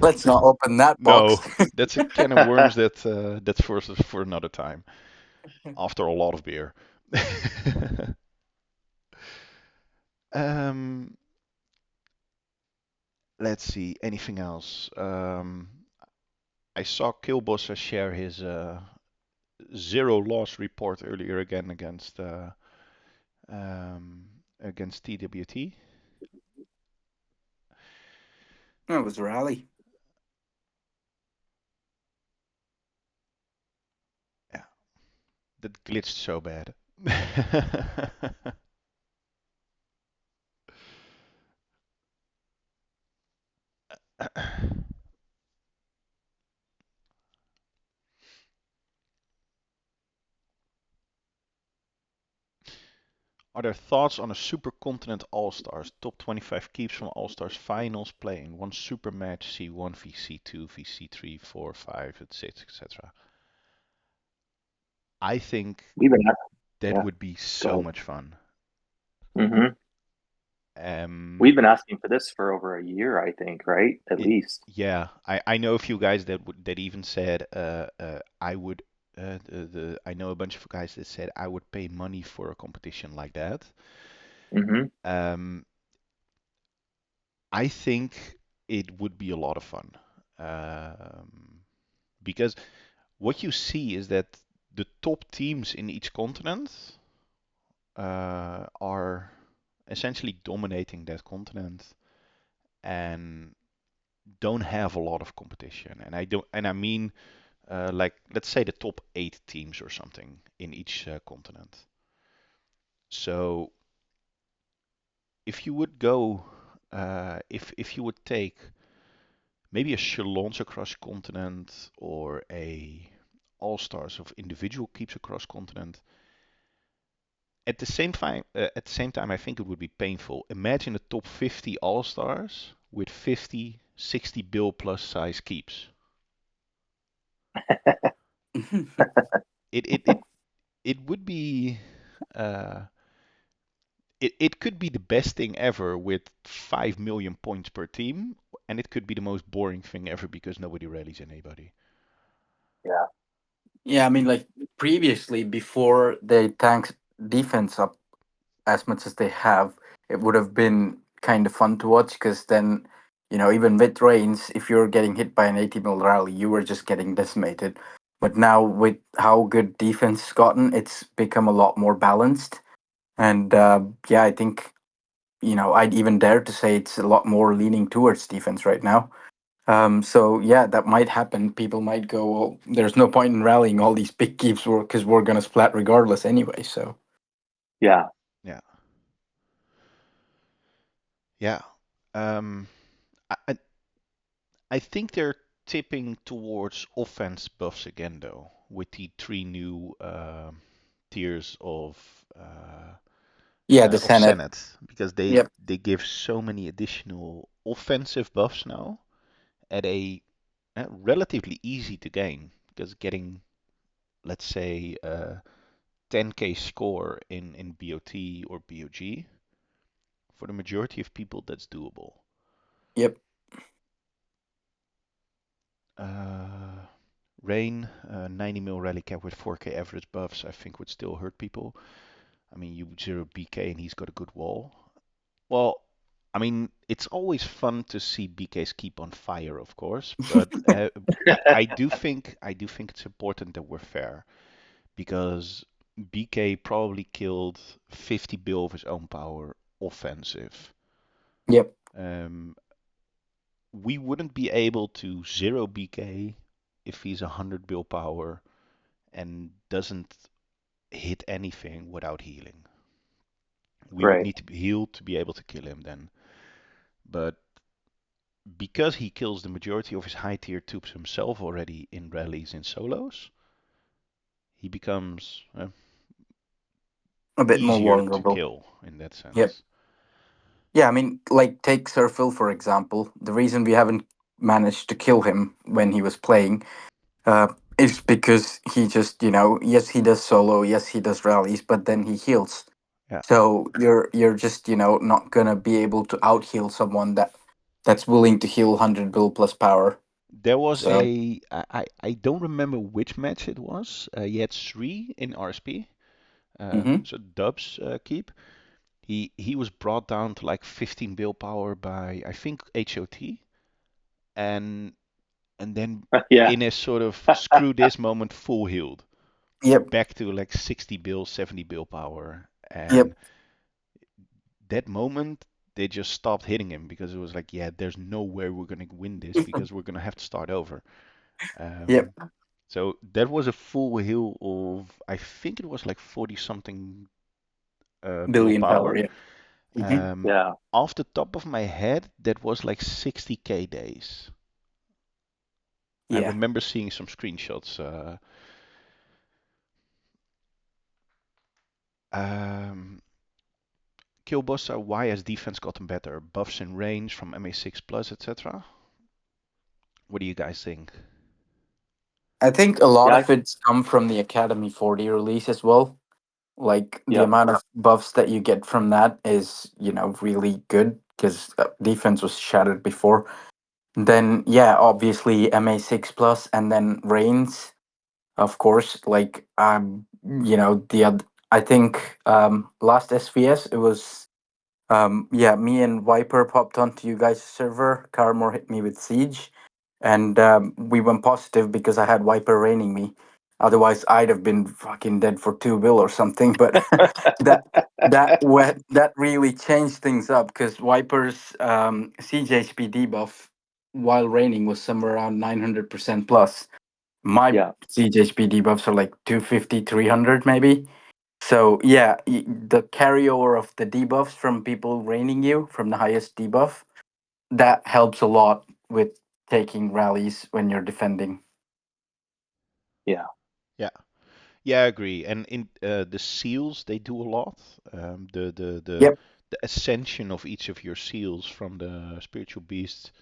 S2: Let's not open that box.
S1: No, that's a can of worms that's for another time after a lot of beer. um, let's see, anything else? I saw Killbossa share his zero loss report earlier again um, against TWT.
S2: That was a rally.
S1: Yeah, that glitched so bad. Are there thoughts on a supercontinent All-Stars? Top 25 keeps from All-Stars finals playing one super match C1 v C2 v C3, 4, 5, and 6, etc. I think
S3: We've been at,
S1: that
S3: yeah.
S1: would be
S3: Go
S1: so
S3: ahead.
S1: much fun.
S3: Mm-hmm.
S1: Um,
S3: We've been asking for this for over a year, I think, right? At
S1: it,
S3: least.
S1: yeah, I know a few guys that even said I would I know a bunch of guys that said I would pay money for a competition like that.
S3: Mm-hmm.
S1: Um, I think it would be a lot of fun. Because what you see is that the top teams in each continent are essentially dominating that continent and don't have a lot of competition. And I mean like let's say the top 8 teams or something in each continent. So if you would go, if you would take maybe a Chalons across continent or a All Stars of individual keeps across continent, at the same time, I think it would be painful. Imagine a top 50 All-Stars with 50, 60 bill plus size keeps. It it it it would be uh, it could be the best thing ever with 5 million points per team, and it could be the most boring thing ever because nobody rallies anybody.
S3: Yeah.
S2: Yeah, I mean, like previously, before they tanked defense up as much as they have, it would have been kind of fun to watch because then, even with Reigns, if you're getting hit by an 80 mil rally, you were just getting decimated. But now, with how good defense has gotten, it's become a lot more balanced. And yeah, I think, I'd even dare to say it's a lot more leaning towards defense right now. So yeah, that might happen. People might go, well, there's no point in rallying all these big keeps because we're gonna splat regardless anyway. So
S3: Yeah.
S1: Yeah, yeah. Um, I I think they're tipping towards offense buffs again, though, with the three new tiers
S2: yeah, the
S1: of
S2: Senate.
S1: Senate, because they
S2: Yep.
S1: they give so many additional offensive buffs now at a relatively easy to gain, because getting, let's say, 10k score in BOT or BOG, for the majority of people, that's doable.
S2: Yep.
S1: Uh, Rain, 90 mil rally cap with 4k average buffs, I think would still hurt people. I mean, you 0 BK and he's got a good wall. Well, I mean, it's always fun to see BKs keep on fire, of course, but I do think it's important that we're fair, because BK probably killed 50 bill of his own power offensive.
S2: Yep.
S1: Um, we wouldn't be able to 0 BK if he's 100 bill power and doesn't hit anything without healing. We would
S3: Right.
S1: need to be healed to be able to kill him then. But because he kills the majority of his high tier tubes himself already in rallies and solos, he becomes
S2: A bit more
S1: easier to
S2: vulnerable.
S1: kill in that
S2: Yep.
S1: sense.
S2: Yeah, I mean, like take Serfil for example. The reason we haven't managed to kill him when he was playing uh, is because he just, yes, he does solo, yes, he does rallies, but then he heals.
S1: Yeah.
S2: So you're just, not gonna be able to out heal someone that's willing to heal 100 bill plus power.
S1: There was
S2: So
S1: I don't remember which match it was. He had three in RSP.
S2: hmm
S1: So Dubs keep. He was brought down to like 15 bill power by I think HOT, and then
S3: Yeah.
S1: in a sort of screw this moment full healed
S2: yep,
S1: back to like 60 bill, 70 bill power,
S2: yep,
S1: and that moment they just stopped hitting him because it was like, yeah, there's no way we're gonna win this because we're gonna have to start over.
S2: yep,
S1: Um, so that was a full heal of I think it was like 40 something bill
S2: billion power.
S1: power.
S2: Yeah. hmm
S1: Um,
S3: Yeah.
S1: off the top of my head, that was like 60k days. I
S2: Yeah.
S1: remember seeing some screenshots. Um, Killbuster, why has defense gotten better? Buffs in range from MA6 plus, etc. What do you guys think?
S2: I think a lot
S3: Yeah.
S2: of it's come from the Academy 40 release as well. Like the
S3: Yep.
S2: amount of buffs that you get from that is, really good because defense was shattered before. Then, yeah, obviously MA6 plus and then Reigns, of course. Like, I think last SVS, it was, yeah, me and Viper popped onto you guys' server. Carmore hit me with Siege, and we went positive because I had Viper raining me. Otherwise, I'd have been fucking dead for 2 bill or something. But that that really changed things up because Viper's Siege HP debuff while raining was somewhere around 900% plus. My
S3: Yeah.
S2: Siege HP debuffs are like 250, 300 maybe. So yeah, the carryover of the debuffs from people raining you from the highest debuff, that helps a lot with taking rallies when you're defending.
S3: Yeah.
S1: Yeah, Yeah, I agree. And in the seals, they do a lot.
S2: Yep.
S1: The ascension of each of your seals from the spiritual beasts,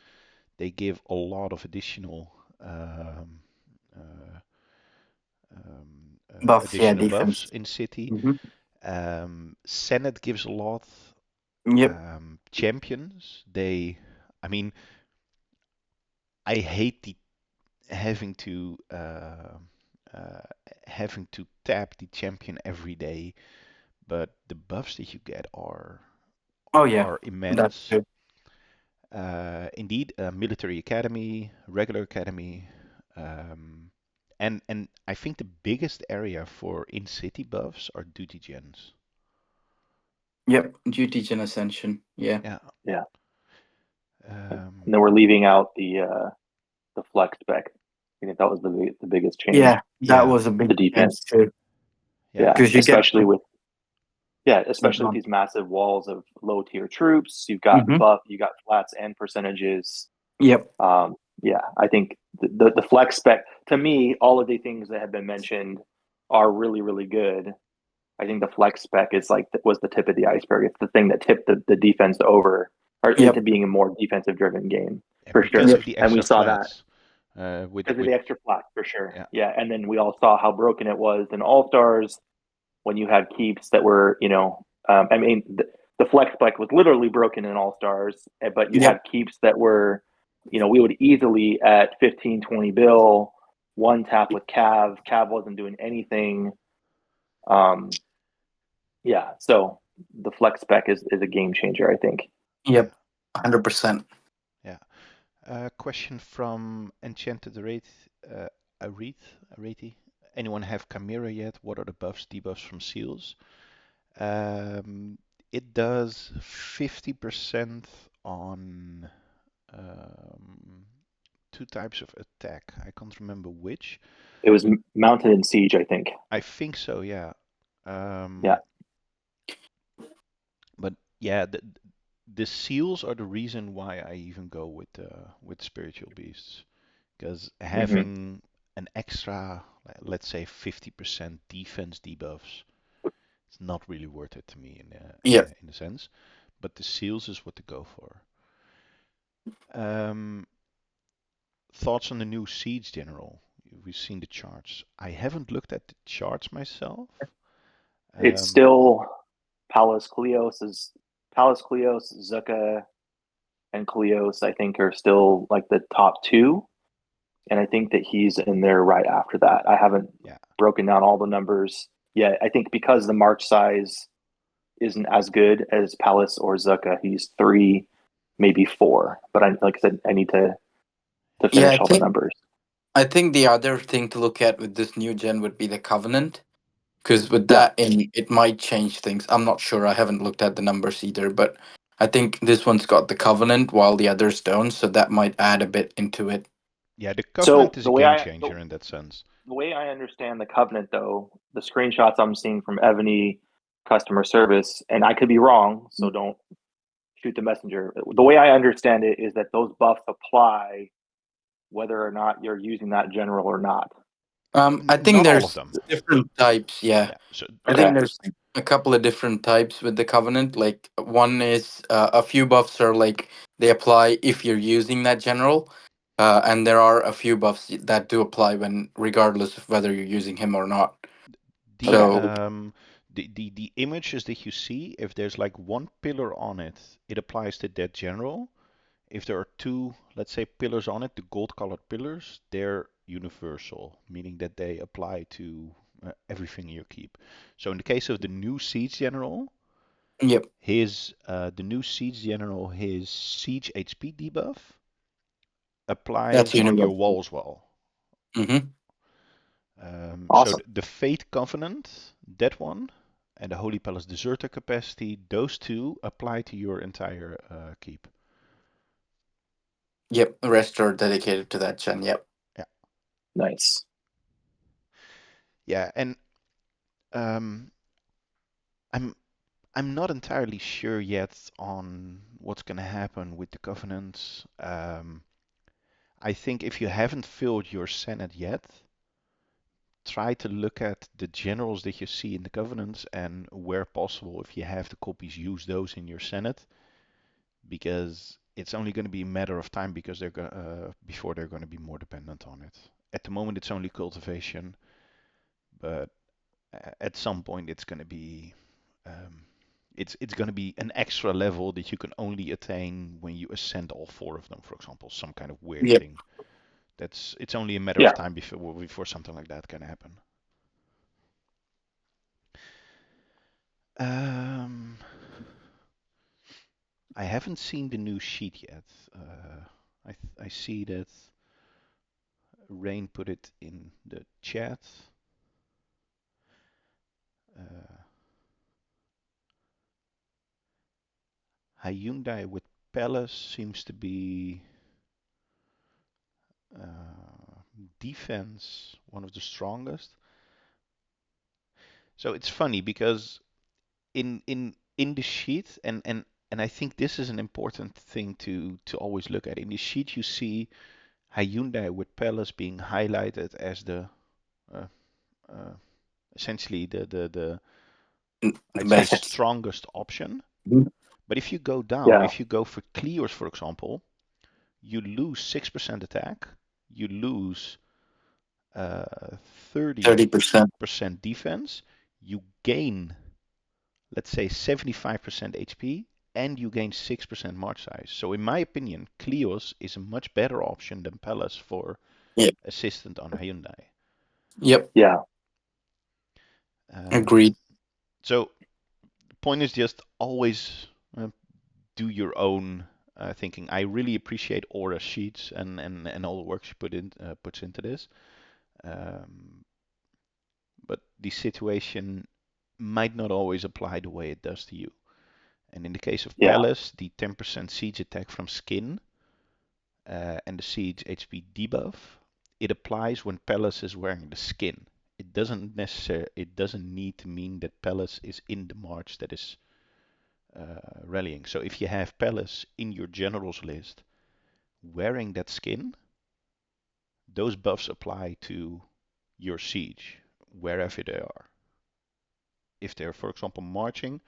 S1: they give a lot of additional uh,
S2: Buffs, yeah,
S1: additional buffs
S2: defense.
S1: in city.
S2: Hmm.
S1: Senate gives a lot.
S2: Yep.
S1: Champions, I mean, I hate the having to uh, having to tap the champion every day, but the buffs that you get
S2: Oh yeah,
S1: are
S2: that's
S1: immense.
S2: true.
S1: Indeed, military academy, regular academy, um, and I think the biggest area for in-city buffs are duty gens.
S2: Yep, duty gen ascension. Yeah.
S1: Yeah.
S3: Yeah.
S1: Um,
S3: And then we're leaving out the flex spec. I think that was the biggest change
S2: Yeah, that
S1: yeah.
S2: was a big
S3: to
S2: change
S3: defense.
S2: too.
S1: Yeah.
S3: Yeah,
S2: Because you get.
S3: especially with these massive walls of low tier troops.
S2: Mm-hmm.
S3: You got flats and percentages.
S2: Yep.
S3: Yeah, I think the flex spec, to me, all of the things that have been mentioned are really really good. I think the flex spec is was the tip of the iceberg. It's the thing that tipped the defense over or into
S2: Yep.
S3: being a more defensive driven game
S1: Yeah,
S3: for
S1: because
S3: sure.
S2: Yep.
S1: of the
S3: And we
S1: extra
S3: saw that
S1: flats. With
S3: because of
S1: with
S3: the extra flats for sure.
S1: yeah.
S3: Yeah, and then we all saw how broken it was in All Stars when you had keeps that were, I mean, the flex spec was literally broken in All Stars, but you
S2: Yep.
S3: had keeps that were, we would easily at 15, 20 bill, one tap with Cav. Cav wasn't doing anything. Yeah, so the flex spec is a game changer, I think.
S1: Yeah.
S2: Yep. 100%.
S1: Yeah. Question from Enchanted Areti. Anyone have Chimera yet? What are the buffs, debuffs from seals? It does 50% on um, two types of attack. I can't remember which.
S3: It was mounted in Siege, I think.
S1: I think so, yeah.
S3: Yeah.
S1: But yeah, the seals are the reason why I even go with spiritual beasts, because
S3: Hmm.
S1: having an extra, let's say 50% defense debuffs, it's not really worth it to me
S2: Yep.
S1: in a sense. But the seals is what to go for. Um, Thoughts on the new Siege General? We've seen the charts. I haven't looked at the charts myself.
S3: It's
S1: Um,
S3: still Palace Cleos, Zucca, and Cleos, I think, are still like the top two. And I think that he's in there right after that. I haven't
S1: yeah,
S3: broken down all the numbers yet. I think because the march size isn't as good as Palace or Zucca, he's three, maybe four. But like I said, I need to
S2: Yeah,
S3: finish all the numbers.
S2: I think the other thing to look at with this new gen would be the Covenant. Because with
S3: Yeah.
S2: that in, it might change things. I'm not sure. I haven't looked at the numbers either, but I think this one's got the Covenant while the others don't, so that might add a bit into it.
S1: yeah. The
S3: So
S1: Covenant is a game changer in that sense.
S3: the way I understand the covenant, though, the screenshots I'm seeing from Evony customer service, and I could be wrong, so don't shoot the messenger. The way I understand it is that those buffs apply whether or not you're using that general or not.
S2: I think
S1: Not all of
S2: there's
S1: them.
S2: different types. Yeah,
S1: Yeah. So
S2: I
S3: Okay.
S2: think there's a couple of different types with the Covenant. Like one is a few buffs are like they apply if you're using that general, and there are a few buffs that do apply when regardless of whether you're using him or not.
S1: the
S3: Okay.
S2: So
S1: um the images that you see, if there's like one pillar on it, it applies to that general. If there are two, let's say, pillars on it, the gold colored pillars, they're universal, meaning that they apply to everything you keep. So in the case of the new Siege General,
S2: yep,
S1: his Siege HP debuff
S2: that's
S1: applies on your
S2: universal.
S1: wall as well.
S2: Mm-hmm.
S1: So
S3: Awesome.
S1: the Fate Covenant, that one, and the Holy Palace Deserter capacity, those two apply to your entire keep.
S2: Yep, the rest are dedicated to that gen. Yep.
S1: Yeah,
S3: Nice.
S1: yeah, and um, I'm I'm not entirely sure yet on what's going to happen with the covenants. I think if you haven't filled your Senate yet, try to look at the generals that you see in the governance, and where possible, if you have the copies, use those in your Senate, because it's only going to be a matter of time because before they're going to be more dependent on it. At the moment, it's only cultivation, but at some point, it's going to be um, it's going to be an extra level that you can only attain when you ascend all 4 of them, for example, some kind of weird
S2: Yep.
S1: thing. It's only a matter of
S3: Yeah.
S1: time before something like that can happen. Um, I haven't seen the new sheet yet. I see that Rain put it in the chat. Uh, Hyundai with Palace seems to be defense one of the strongest. So it's funny because in the sheet, and I think this is an important thing to always look at. In the sheet, you see Hyundai with Palace being highlighted as the uh, uh, essentially the
S2: The
S1: I'd say
S2: best.
S1: strongest option.
S2: Mhm.
S1: But if you go down,
S3: Yeah.
S1: if you go for Clears, for example, you lose 6% attack, you lose
S2: 30%.
S1: 30% defense, you gain, let's say, 75% HP, and you gain 6% march size. So in my opinion, Cleos is a much better option than Palace for
S2: Yep.
S1: assistant on Hyundai.
S2: Yep.
S3: Yeah.
S1: Um,
S2: Agreed.
S1: so the point is just always do your own thinking. I really appreciate Aura's sheets and all the work she puts into this. Um, but the situation might not always apply the way it does to you. And in the case of
S3: Yeah.
S1: Palace, the 10% siege attack from skin and the siege HP debuff, it applies when Palace is wearing the skin. It doesn't need to mean that Palace is in the march that is rallying. So if you have Palace in your generals list wearing that skin, those buffs apply to your siege wherever they are. If they're, for example, marching,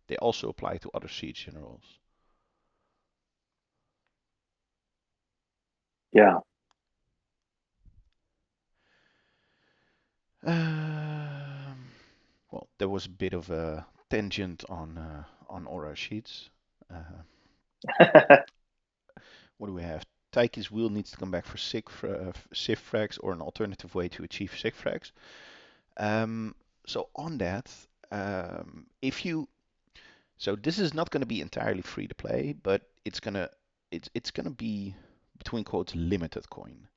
S1: they also apply to other siege generals.
S3: Yeah.
S1: Well, there was a bit of a tangent on aura sheets. What do we have? Taiki's wheel needs to come back for Civ frags or an alternative way to achieve Civ frags. So on that, if you so this is not going to be entirely free to play, but it's gonna be between quotes limited coin.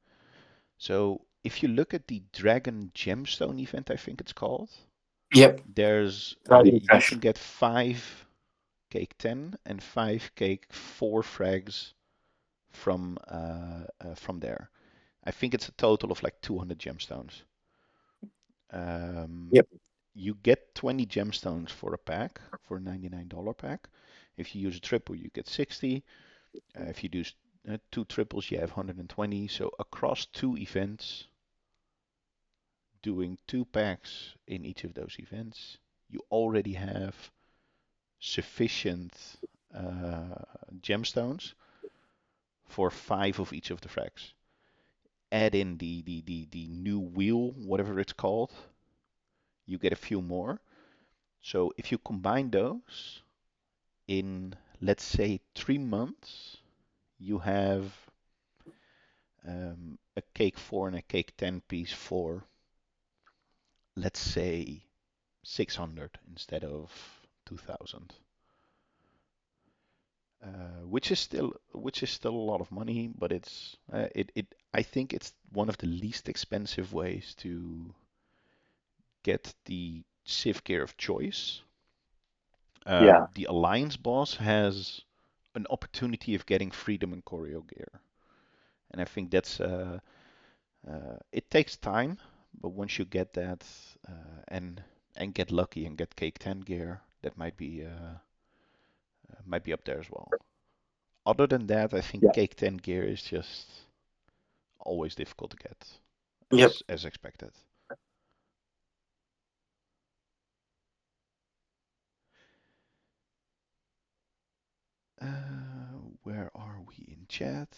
S1: So if you look at the Dragon Gemstone event, I think it's called,
S2: Yep.
S1: there's
S2: Dragon
S1: you
S2: Crash.
S1: can get 5 cake 10 and 5 cake 4 frags from there. I think it's a total of like 200 gemstones. Um,
S2: Yep.
S1: you get 20 gemstones for a pack, for a $99 pack. If you use a triple, you get 60. If you do 2 triples, you have 120. So across 2 events, doing 2 packs in each of those events, you already have sufficient gemstones for 5 of each of the frags. Add in the new wheel, whatever it's called, you get a few more. So if you combine those in, let's say, 3 months, you have a cake 4 and a cake 10 piece for, let's say, 600 instead of 2000. Which is still a lot of money, but I think it's one of the least expensive ways to get the Civ gear of choice.
S3: Yeah.
S1: The Alliance boss has an opportunity of getting Freedom and Choreo gear, and I think it takes time, but once you get that and get lucky and get Cake 10 gear, that might be up there as well. Other than that, I think
S3: Yeah.
S1: Cake 10 gear is just always difficult to get,
S2: Yep.
S1: as expected. are we in chat?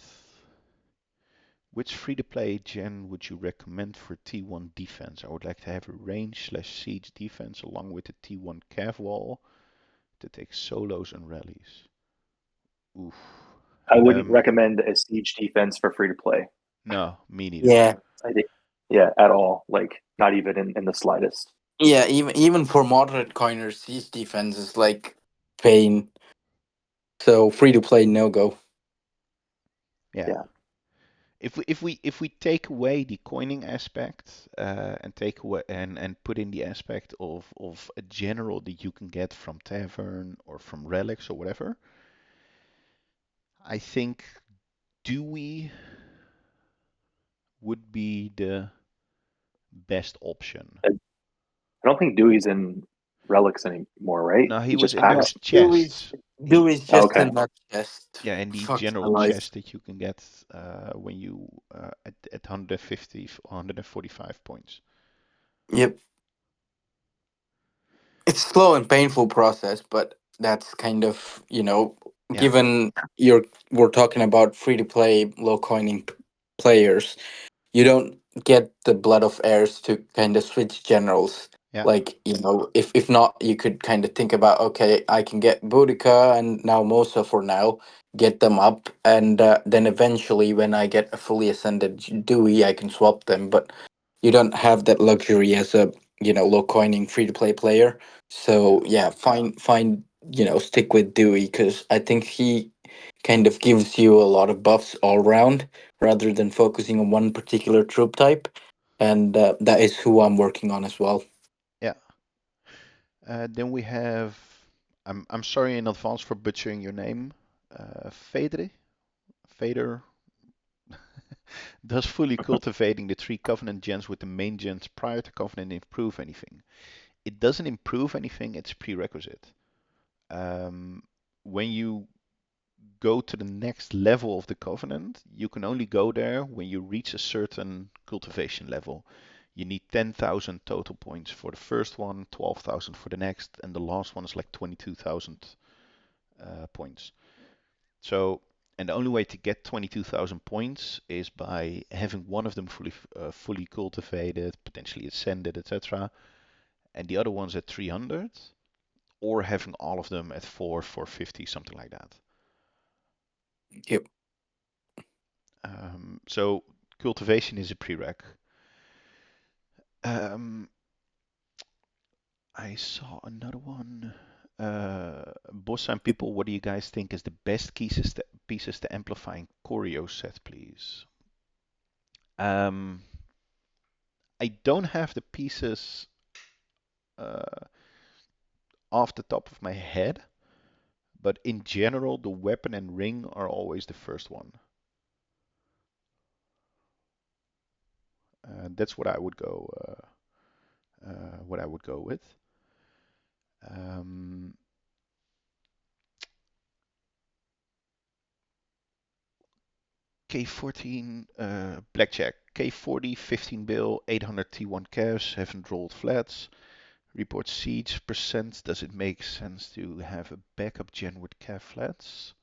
S1: Which free-to-play gen would you recommend for T1 defense? I would like to have a range/siege defense along with the T1 cav wall to take solos and rallies. Oof.
S3: I wouldn't recommend a siege defense for free to play.
S1: No, me neither.
S2: Yeah,
S3: I think, yeah, at all. Like, not even in the slightest.
S2: yeah. Even for moderate coiners, siege defense is like pain. So free to play, no go.
S1: Yeah.
S3: Yeah.
S1: If we take away the coining aspect and take away and put in the aspect of a general that you can get from Tavern or from Relics or whatever, I think Dewey would be the best option.
S3: I don't think Dewey's in Relics anymore, right?
S1: No, he
S3: He
S1: was
S3: just
S1: in those
S3: passed.
S1: chests.
S2: Dewey's just
S3: Okay.
S2: in that chest.
S1: Yeah, in the
S2: Fuck my
S1: general
S2: life.
S1: chest that you can get when you at 150 145 points.
S2: Yep. It's slow and painful process, but that's kind of,
S1: Yeah,
S2: given we're talking about free to play low coining players, you don't get the blood of heirs to kind of switch generals.
S1: yeah,
S2: Like, if not, you could kind of think about, okay, I can get Boudica and now Mosa for now, get them up, and then eventually when I get a fully ascended Dewey, I can swap them. But you don't have that luxury as a, low coining free to play player.
S1: yeah,
S2: So yeah, find stick with Dewey because I think he kind of gives you a lot of buffs all round rather than focusing on one particular troop type, and that is who I'm working on as well.
S1: yeah. Then we have. I'm sorry in advance for butchering your name. Fedre? Fader? Does fully cultivating the three Covenant gens with the main gens prior to Covenant improve anything? It doesn't improve anything, it's prerequisite. When you go to the next level of the Covenant, you can only go there when you reach a certain cultivation level. You need 10,000 total points for the first one, 12,000 for the next, and the last one is like 22,000 points. So, and the only way to get 22,000 points is by having one of them fully cultivated, potentially ascended, etc., and the other ones at 300, or having all of them at 450, something like that.
S2: Yep.
S1: So cultivation is a prereq. I saw another one. Boss and people, what do you guys think is the best pieces to amplifying choreo set, please? I don't have the pieces uh, off the top of my head, but in general, the weapon and ring are always the first one. That's what I would go. What I would go with. K14 blackjack. K40 15 bill 800 T1 cash. Haven't rolled flats. Report siege percent. Does it make sense to have a backup gen with cav flats?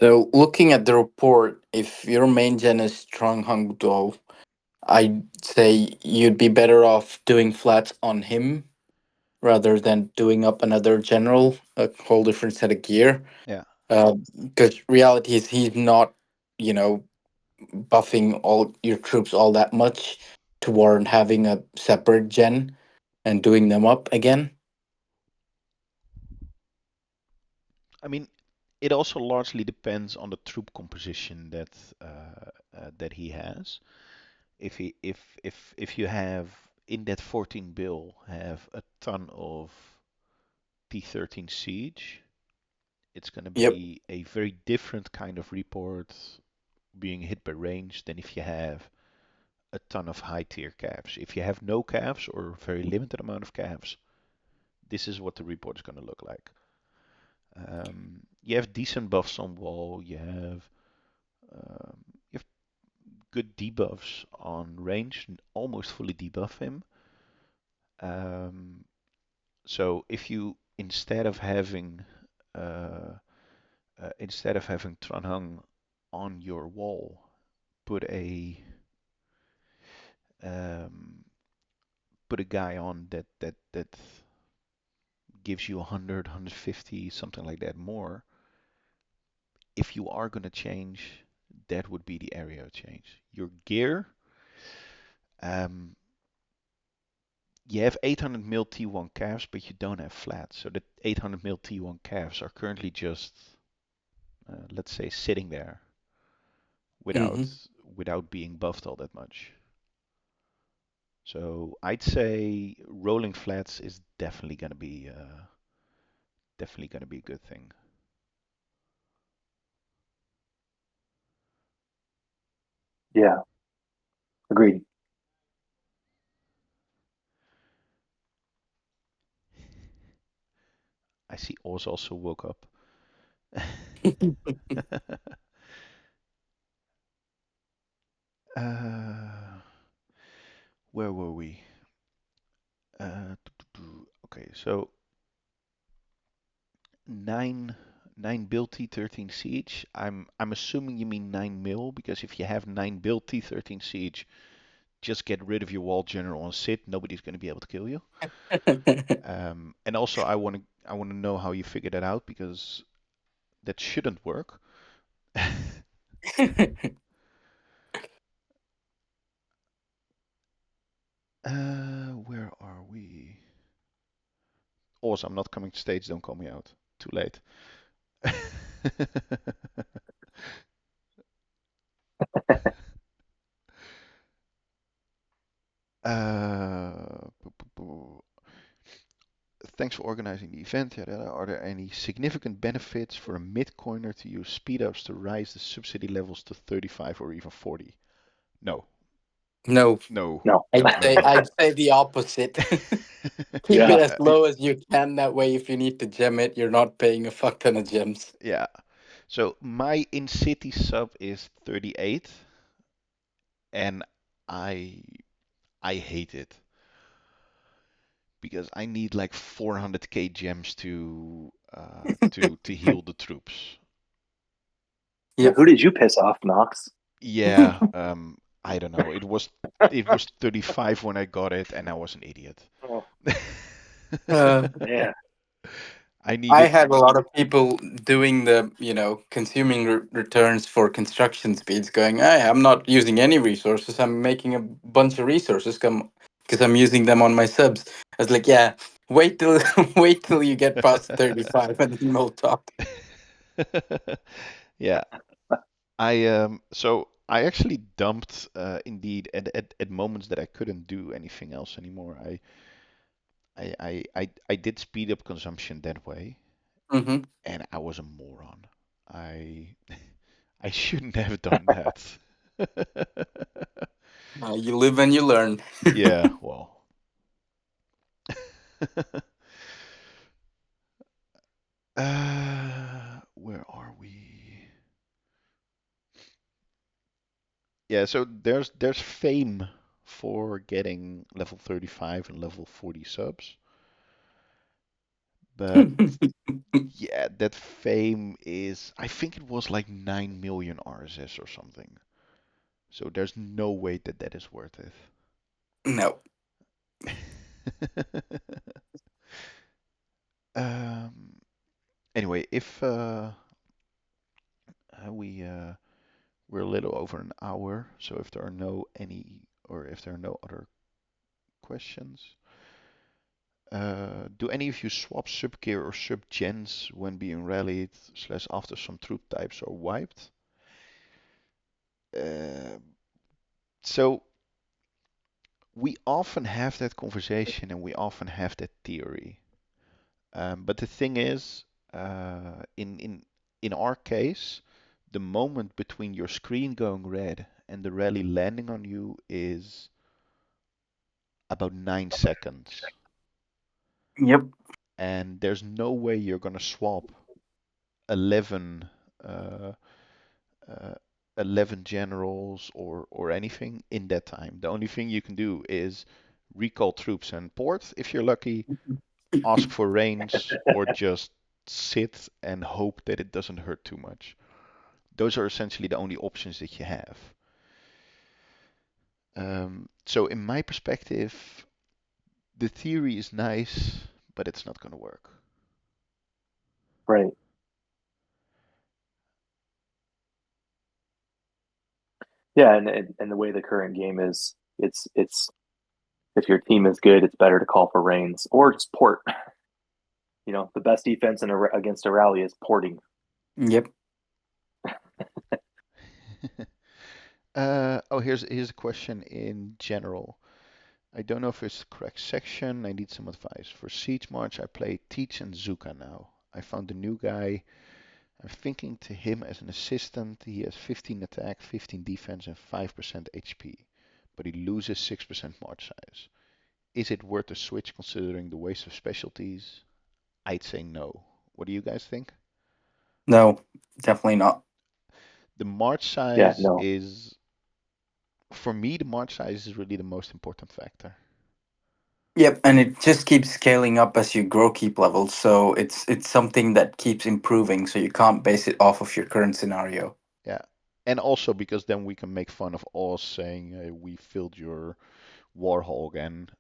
S2: So looking at the report, if your main gen is strong Hung Do, I'd say you'd be better off doing flats on him rather than doing up another general, a whole different set of gear.
S1: Yeah.
S2: Because reality is he's not, you know, buffing all your troops all that much to warrant having a separate gen and doing them up again.
S1: I mean, it also largely depends on the troop composition that he has. If you have in that 14 bill have a ton of T13 siege, it's going to
S2: Yep.
S1: be a very different kind of report being hit by range than if you have a ton of high tier calves. If you have no calves or very limited amount of calves, this is what the report is going to look like. You have decent buffs on wall. Um, you have good debuffs on range, almost fully debuff him. So if you instead of having Tranhang on your wall, put a um, put a guy on that gives you 100, 150, something like that more. If you are gonna change, that would be the area of change. Your gear, um, you have 800 mil T1 calves, but you don't have flats. So the 800 mil T1 calves are currently just, let's say, sitting there without
S2: Hmm.
S1: without being buffed all that much. So I'd say rolling flats is definitely gonna be a good thing.
S3: Yeah, agreed.
S1: I see Oz also woke up. uh, where were we? Okay, so nine nine build T13 siege. I'm assuming you mean 9 mil because if you have 9 build T13 siege, just get rid of your wall general and sit. Nobody's going to be able to kill you. And also, I want to know how you figured that out because that shouldn't work. Where are we? Also, I'm not coming to stage. Don't call me out. Too late. Uh, Thanks for organizing the event. Are there any significant benefits for a mid-coiner to use speed-ups to raise the subsidy levels to 35 or even 40? No,
S2: No,
S1: no,
S3: No.
S1: no, no, no.
S2: I'd say the opposite. Keep it
S3: Yeah.
S2: as low as you can. That way, if you need to gem it, you're not paying a fuck ton of gems.
S1: Yeah. So my in-city sub is 38, and I I hate it because I need like 400k gems to heal the troops.
S3: Yeah.
S2: Yep.
S3: Who did you piss off, Knox?
S1: Yeah, I don't know. It was 35 when I got it, and I was an idiot.
S3: Oh,
S2: Uh,
S3: man.
S1: I
S2: I
S1: needed,
S2: had a lot of people doing the, consuming returns for construction speeds going, hey, I'm not using any resources. I'm making a bunch of resources because I'm using them on my subs. I was like, yeah, wait till wait till you get past 35 and then we'll talk.
S1: yeah. I actually dumped indeed at moments that I couldn't do anything else anymore. I did speed up consumption that way,
S2: Hmm.
S1: and I was a moron. I I shouldn't have done that.
S2: You live and you learn.
S1: Yeah, well. Where are we? Yeah, so there's fame for getting level 35 and level 40 subs, but yeah, that fame is I think it was like 9 million RSS or something. So there's no way that that is worth
S2: No.
S1: it. Um, anyway, if we we're a little over an hour, so if there are no other questions, do any of you swap sub gear or sub gens when being rallied slash after some troop types are wiped? Uh, so we often have that conversation and we often have that theory. But the thing is, in our case, the moment between your screen going red and the rally landing on you is about 9 seconds,
S2: Yep.
S1: and there's no way you're gonna swap 11 uh, uh, 11 generals or anything in that time. The only thing you can do is recall troops and port if you're lucky, ask for rains, or just sit and hope that it doesn't hurt too much. Those are essentially the only options that you have. So in my perspective, the theory is nice, but it's not going to work.
S3: Right. Yeah, and the way the current game is, it's if your team is good, it's better to call for rains or just port. The best defense against a rally is porting.
S2: Yep.
S1: Here's a question in general. I don't know if it's the correct section. I need some advice. For Siege March, I play Teach and Zuka now. I found a new guy. I'm thinking to him as an assistant. He has 15 attack, 15 defense, and 5% HP, but he loses 6% march size. Is it worth a switch considering the waste of specialties? I'd say no. What do you guys think?
S2: No, definitely not.
S1: The march
S3: Yeah,
S1: size
S3: no.
S1: is, for me, the march size is really the most important factor.
S2: Yep, and it just keeps scaling up as you grow keep levels, so it's something that keeps improving, so you can't base it off of your current scenario.
S1: Yeah. And also because then we can make fun of Oz saying we filled your Warhol again.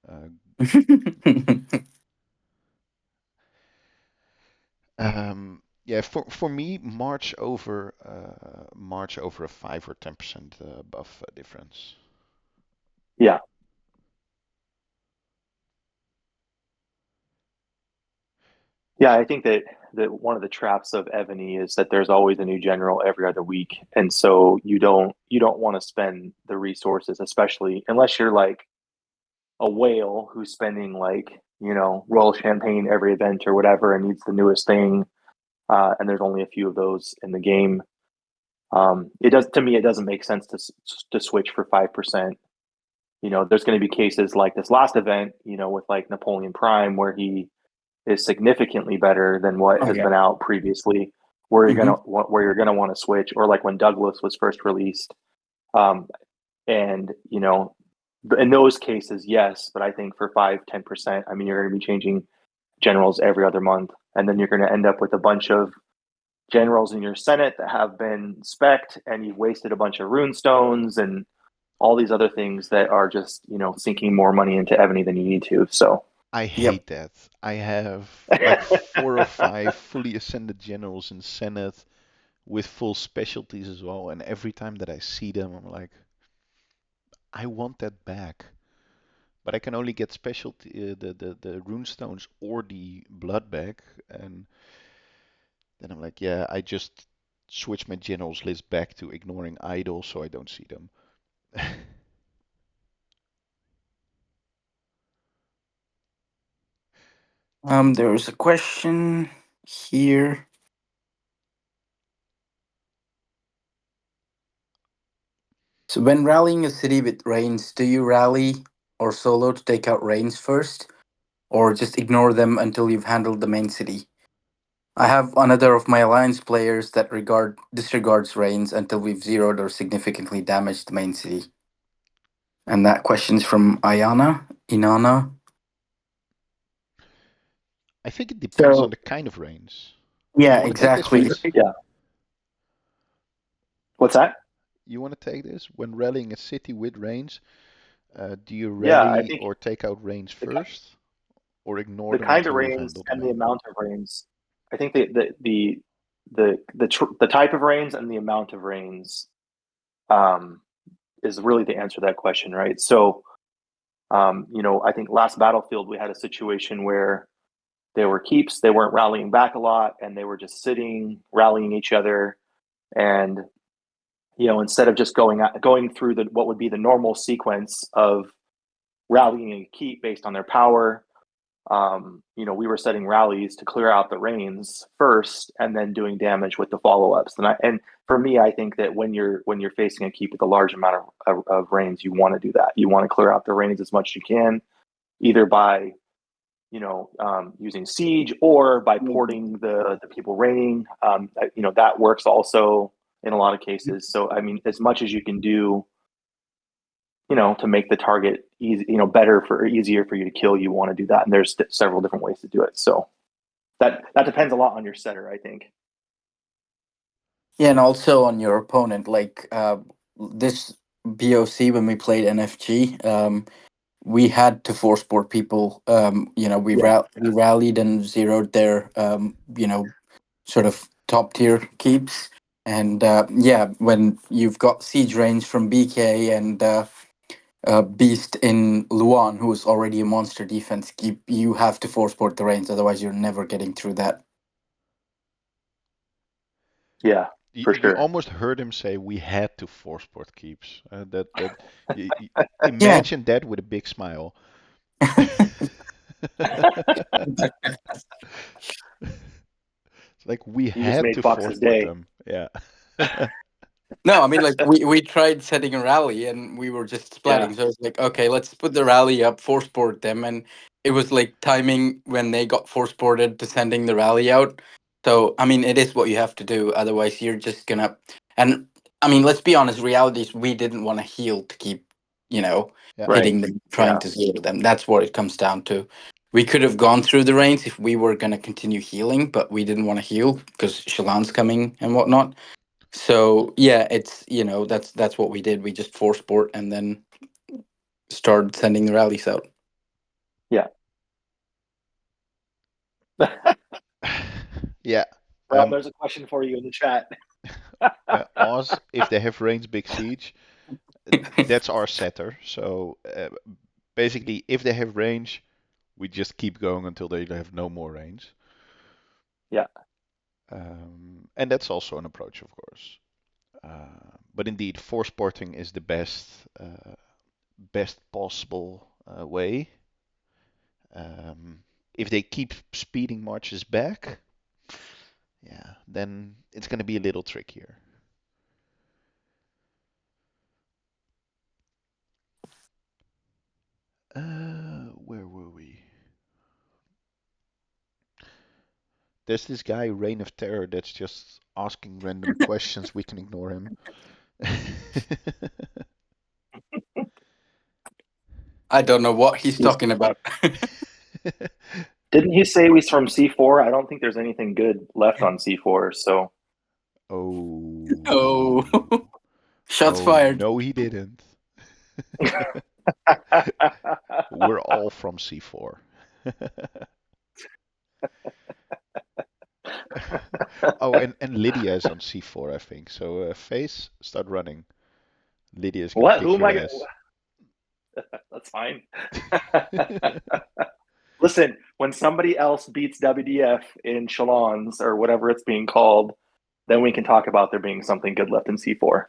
S1: Yeah, for me, March over a 5 or 10% buff difference.
S3: Yeah. Yeah, I think that one of the traps of Evony is that there's always a new general every other week, and so you don't want to spend the resources, especially unless you're like a whale who's spending like Royal Champagne every event or whatever and needs the newest thing, and there's only a few of those in the game. It does to me. It doesn't make sense to switch for 5%. There's going to be cases like this last event, with like Napoleon Prime, where he is significantly better than what
S2: Oh
S3: has
S2: yeah.
S3: been out previously, where you're
S2: Hmm.
S3: gonna want to switch, or like when Douglas was first released. Um, and in those cases, yes, but I think for 5-10%, I mean, you're going to be changing generals every other month, and then you're going to end up with a bunch of generals in your Senate that have been spec'd, and you've wasted a bunch of rune stones and all these other things that are just sinking more money into Ebony than you need to. So
S1: I
S2: Yep.
S1: hate that. I have like 4 or 5 fully ascended generals in Senate with full specialties as well, and every time that I see them, I'm like, I want that back. But I can only get specialty the runestones or the blood back, and then I'm like, yeah, I just switch my generals list back to ignoring idle so I don't see them.
S2: There's a question here. So when rallying a city with rains, do you rally or solo to take out rains first, or just ignore them until you've handled the main city? I have another of my alliance players that disregards rains until we've zeroed or significantly damaged the main city. And that question's from Inanna.
S1: I think it depends on
S2: So
S1: the kind of rains. You
S2: yeah,
S1: want to take this,
S2: exactly.
S1: Face?
S3: yeah, what's that?
S1: You want to take this? When rallying a city with rains, do you
S3: Yeah, I
S1: rally
S3: think
S1: or take out rains
S3: the
S1: first, or ignore
S3: the
S1: them
S3: kind of
S1: until you've
S3: rains
S1: handled the
S3: and the
S1: main?
S3: amount of rains. I think the type of rains and the amount of rains um, is really the answer to that question, right? So, I think last battlefield we had a situation where there were keeps, they weren't rallying back a lot, and they were just sitting, rallying each other, and instead of just going through what would be the normal sequence of rallying a keep based on their power. We were setting rallies to clear out the reins first, and then doing damage with the follow-ups. And for me, I think that when you're facing a keep with a large amount of reins, you want to do that. You want to clear out the reins as much as you can, either by using siege or by porting the people reigning. That works also in a lot of cases. So I mean, as much as you can do, to make the target easy, easier for you to kill, you want to do that. And there's several different ways to do it. So that depends a lot on your setter, I think.
S2: Yeah, and also on your opponent. Like this BOC when we played NFG, we had to force board people. We rallied and zeroed their sort of top tier keeps. And when you've got siege range from BK and Beast in Luan, who's already a monster defense keep, you have to force board the range, otherwise you're never getting through that.
S3: Yeah, for
S1: You
S3: sure.
S1: almost heard him say we had to force port keeps. You
S2: Yeah.
S1: imagine that with a big smile. It's like we
S3: You just
S1: had
S3: made
S1: to force
S3: Fox's
S1: port
S3: day.
S1: them. Yeah.
S2: No, I mean, like we tried setting a rally and we were just splatting.
S3: Yeah.
S2: So it's like, okay, let's put the rally up, force board them, and it was like timing when they got force boarded to sending the rally out. So I mean, it is what you have to do. Otherwise, you're just gonna. And I mean, let's be honest. Reality is, we didn't want to heal to keep,
S1: Yeah.
S3: Right.
S2: hitting them, trying
S3: Yeah.
S2: to zero them. That's what it comes down to. We could have gone through the range if we were gonna continue healing, but we didn't want to heal because Shallan's coming and whatnot. So yeah, it's that's what we did. We just force sport and then started sending the rallies out.
S3: Yeah.
S1: Yeah.
S3: Rob, there's a question for you in the chat.
S1: Oz, if they have range big siege, that's our setter. So basically, if they have range, we just keep going until they have no more range.
S3: Yeah.
S1: And that's also an approach, of course. But indeed, force porting is the best possible way. If they keep speeding marches back, yeah, then it's going to be a little trickier. Where were we? There's this guy, Reign of Terror, that's just asking random questions. We can ignore him.
S2: I don't know what he's talking about.
S3: Didn't he say he's from C4? I don't think there's anything good left on C4. So.
S1: Oh.
S2: Oh, shots
S1: Oh,
S2: fired.
S1: no, he didn't. We're all from C4. Oh, and Lydia is on C4, I think. So, Face, start running. Lydia's gonna
S3: What?
S1: kick
S3: Who am
S1: your
S3: I
S1: ass.
S3: That's fine. Listen, when somebody else beats WDF in Shalons or whatever it's being called, then we can talk about there being something good left in C4.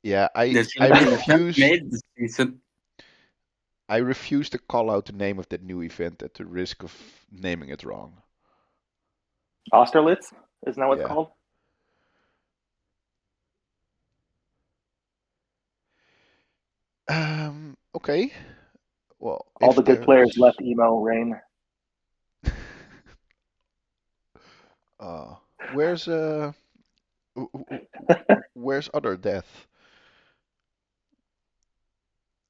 S1: Yeah,
S2: There's
S1: I
S2: gonna be an attempt
S1: refuse
S2: made this season.
S1: I refuse to call out the name of that new event at the risk of naming it wrong.
S3: Austerlitz? Isn't that what it's
S1: Yeah.
S3: called?
S1: Okay. Well,
S3: All
S1: if
S3: the good players
S1: there's
S3: left emo Rain.
S1: where's where's Other Death?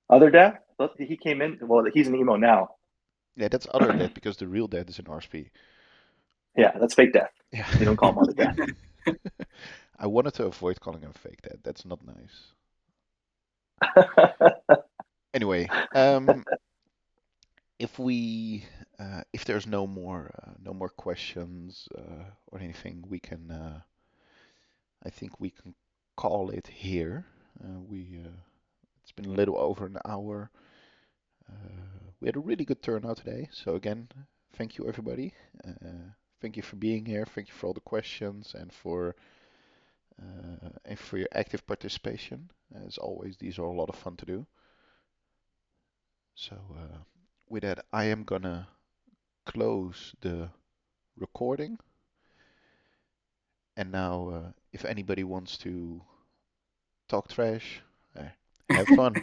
S3: Other Death? He came in. Well, he's an emo now.
S1: Yeah, that's Other Death because the real Death is in RSP.
S3: Yeah, that's fake death.
S1: Yeah.
S3: You don't call him Other Death.
S1: I wanted to avoid calling him fake Death. That's not nice. Anyway, if there's no more questions or anything, I think we can call it here. It's been a little over an hour. We had a really good turnout today. So again, thank you everybody. Thank you for being here. Thank you for all the questions and for your active participation. As always, these are a lot of fun to do. So with that, I am gonna close the recording. And now, if anybody wants to talk trash, have fun.